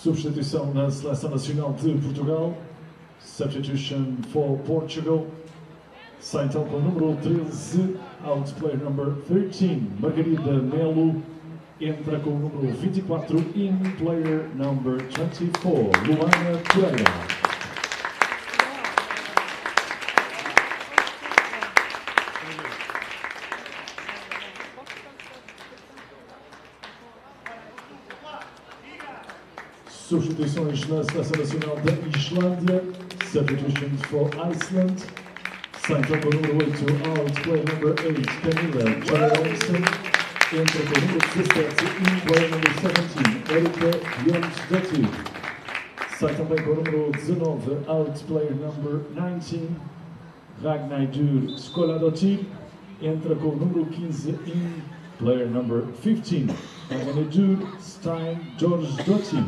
Substituição na Seleção Nacional de Portugal. Substitution for Portugal. Sai então com o número 13, out player number 13, Margarida Melo. Entra com o número 24, in player number 24, Luana Pereira. Substituições na Seleção Nacional da Islândia. Substitutions for Iceland. Sai com o número 8, out player number 8, Camila Johansson. Entra com o número 17, in player number 17, Erika Jónsdóttir. Sai também com o número 19, out player number 19, Ragnheiður Skóladóttir. Entra com o número 15, in player number 15, Ragnheiður Steindorsdóttir.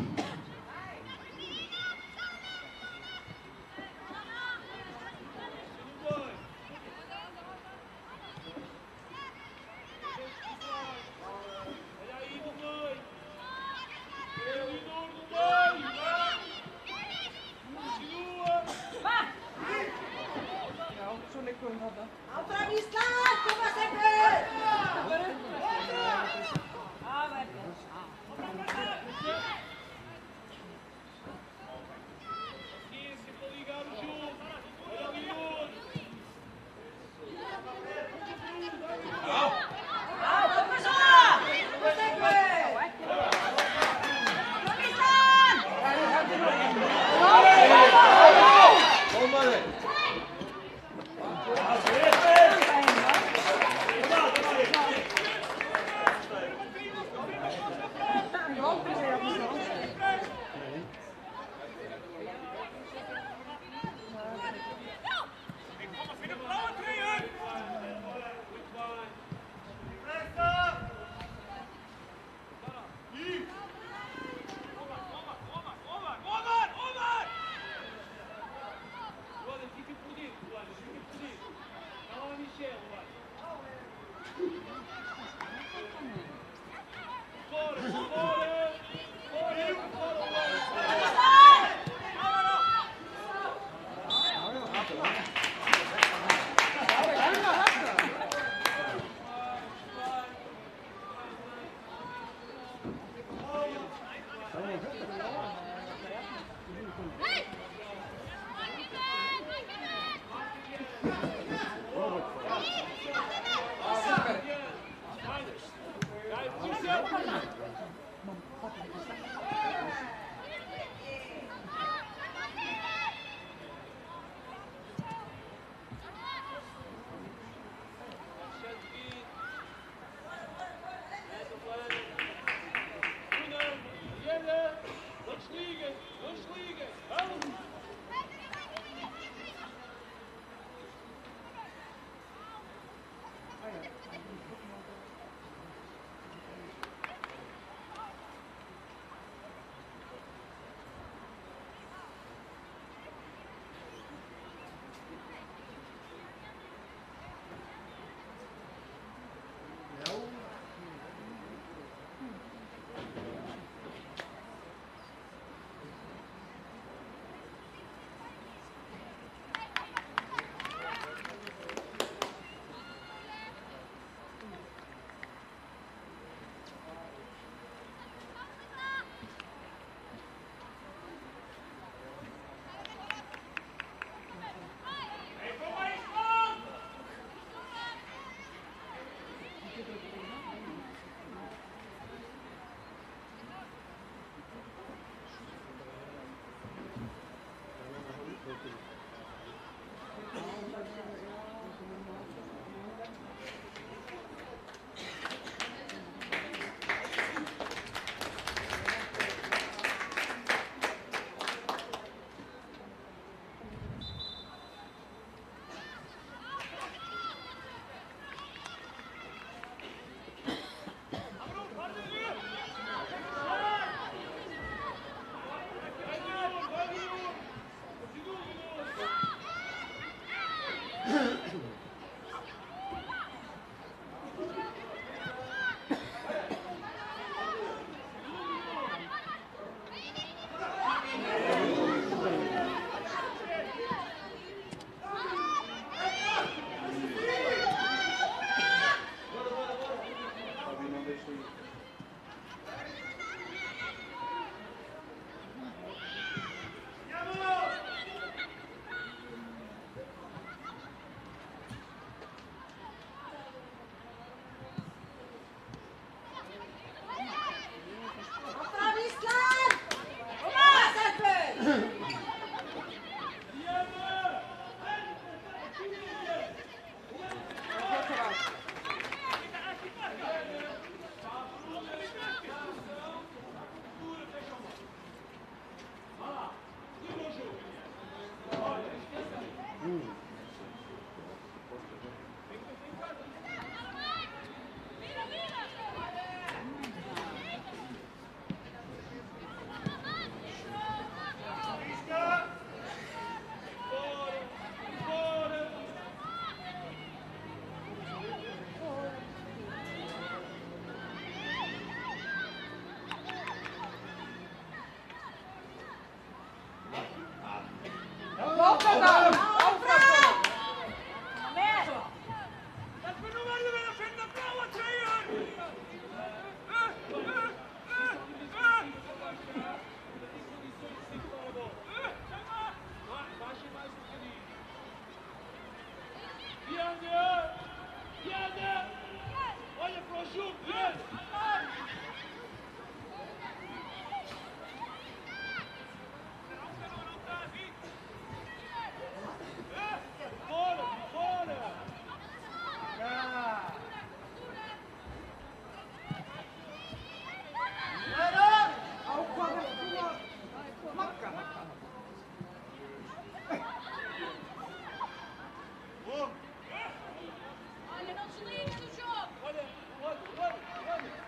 Diana! Diana! Olha para o jogo, Diana! Fora, fora! Ao quadro de Olha, não desliga do jogo! Olha, olha, olha, olha!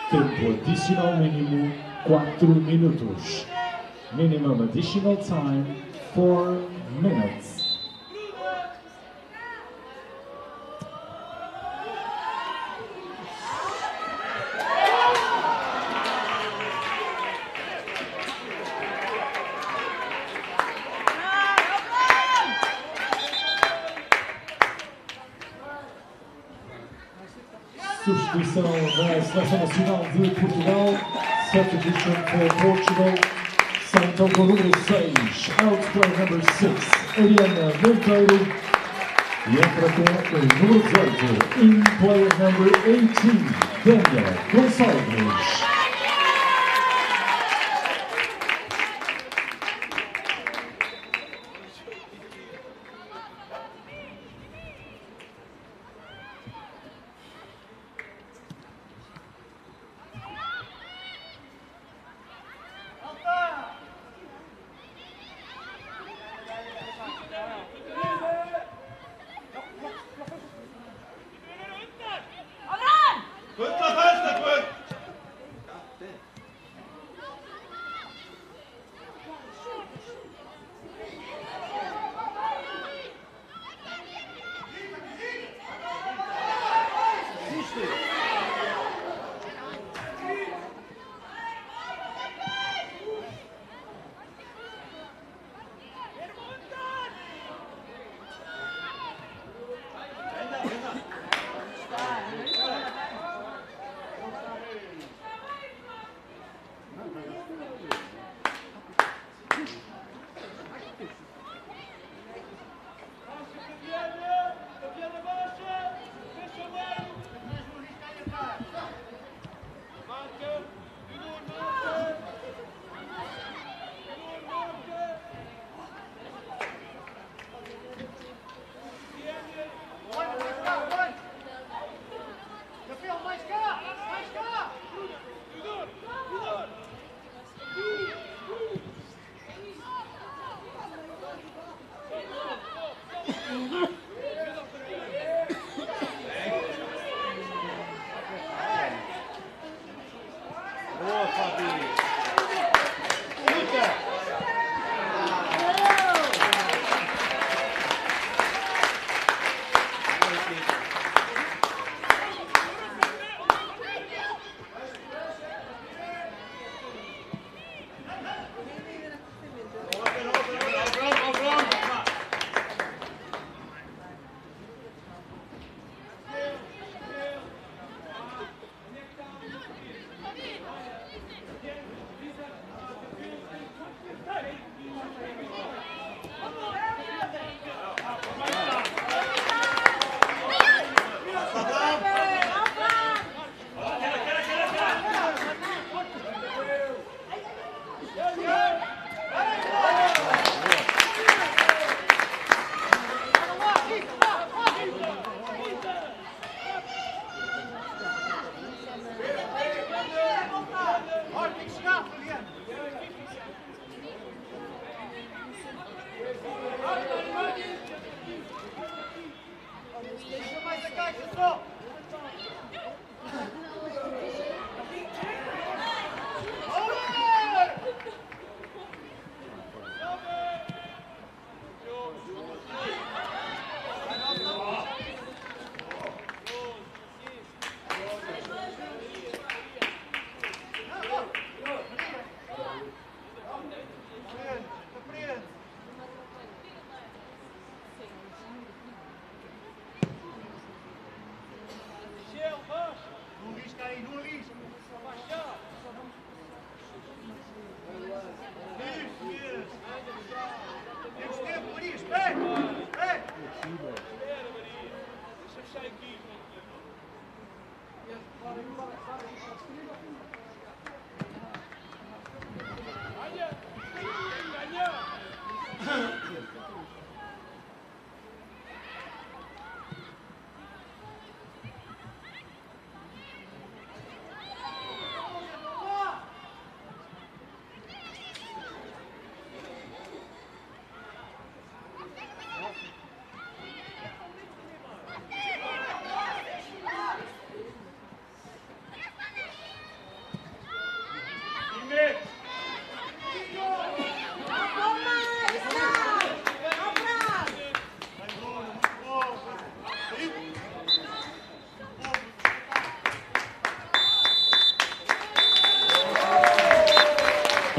Tempo adicional mínimo 4 minutos. Minimum additional time 4 minutes. Substituição da Seleção Nacional de Portugal. Substitution for Portugal. Sai então com o número 6, out player number 6, Ariana Monteiro. E entra com o número 18, in player number 18, Daniel Gonçalves.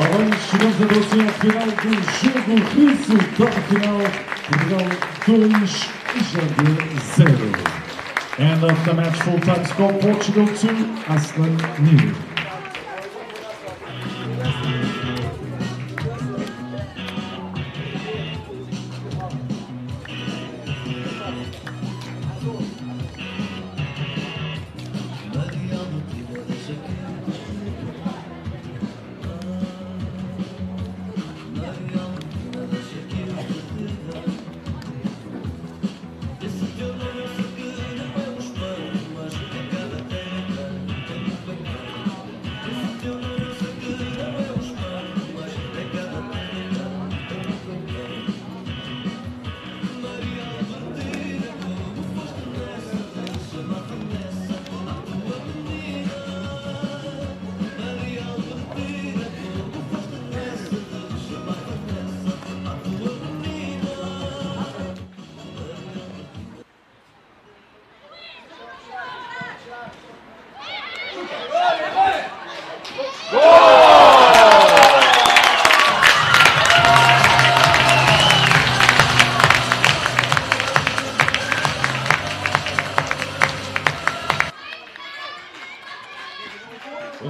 Ora bem, chegamos a assim ao final do jogo, resultado final, Portugal 2, Islândia 0. End of the match, full-time score, Portugal 2, Iceland 0.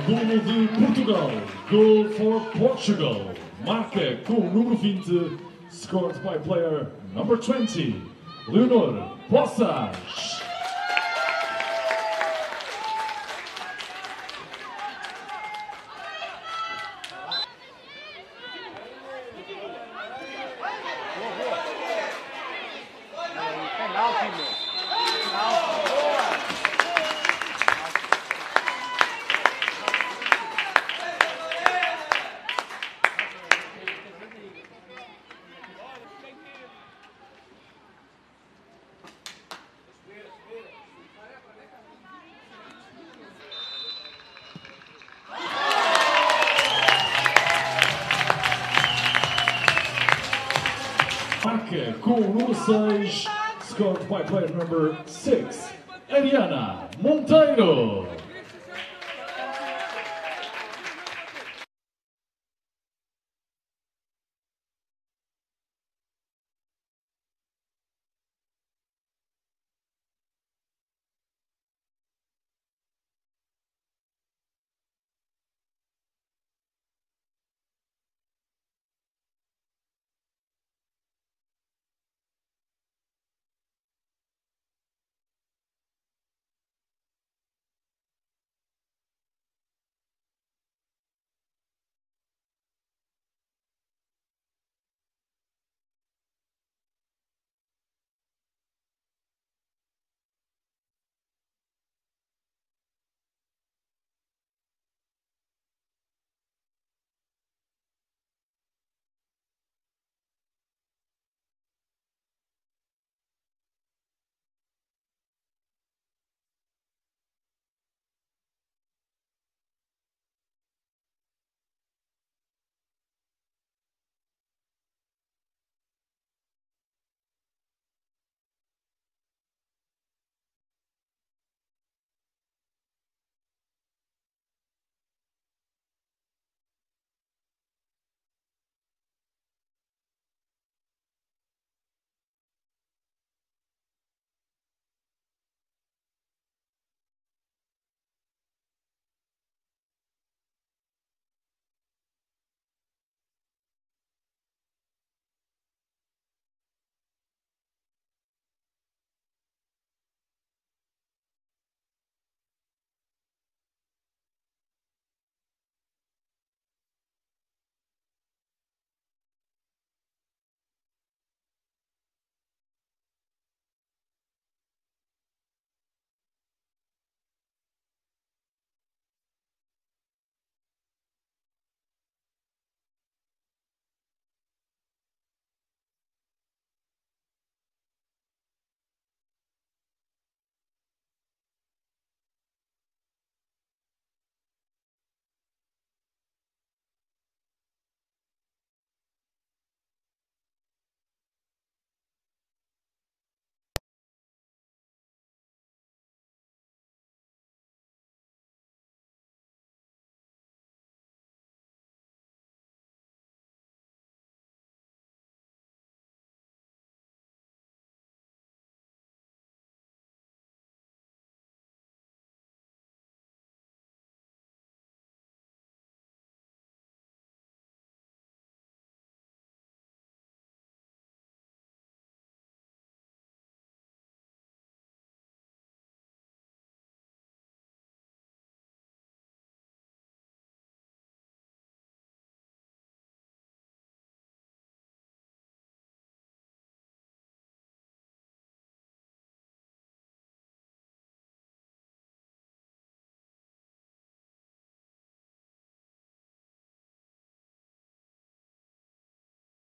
Golo de Portugal, goal for Portugal, marca com o número 20, scored by player number 20, Leonor Poças. Marca com o número 6, scored by player number 6, Ariana Monteiro.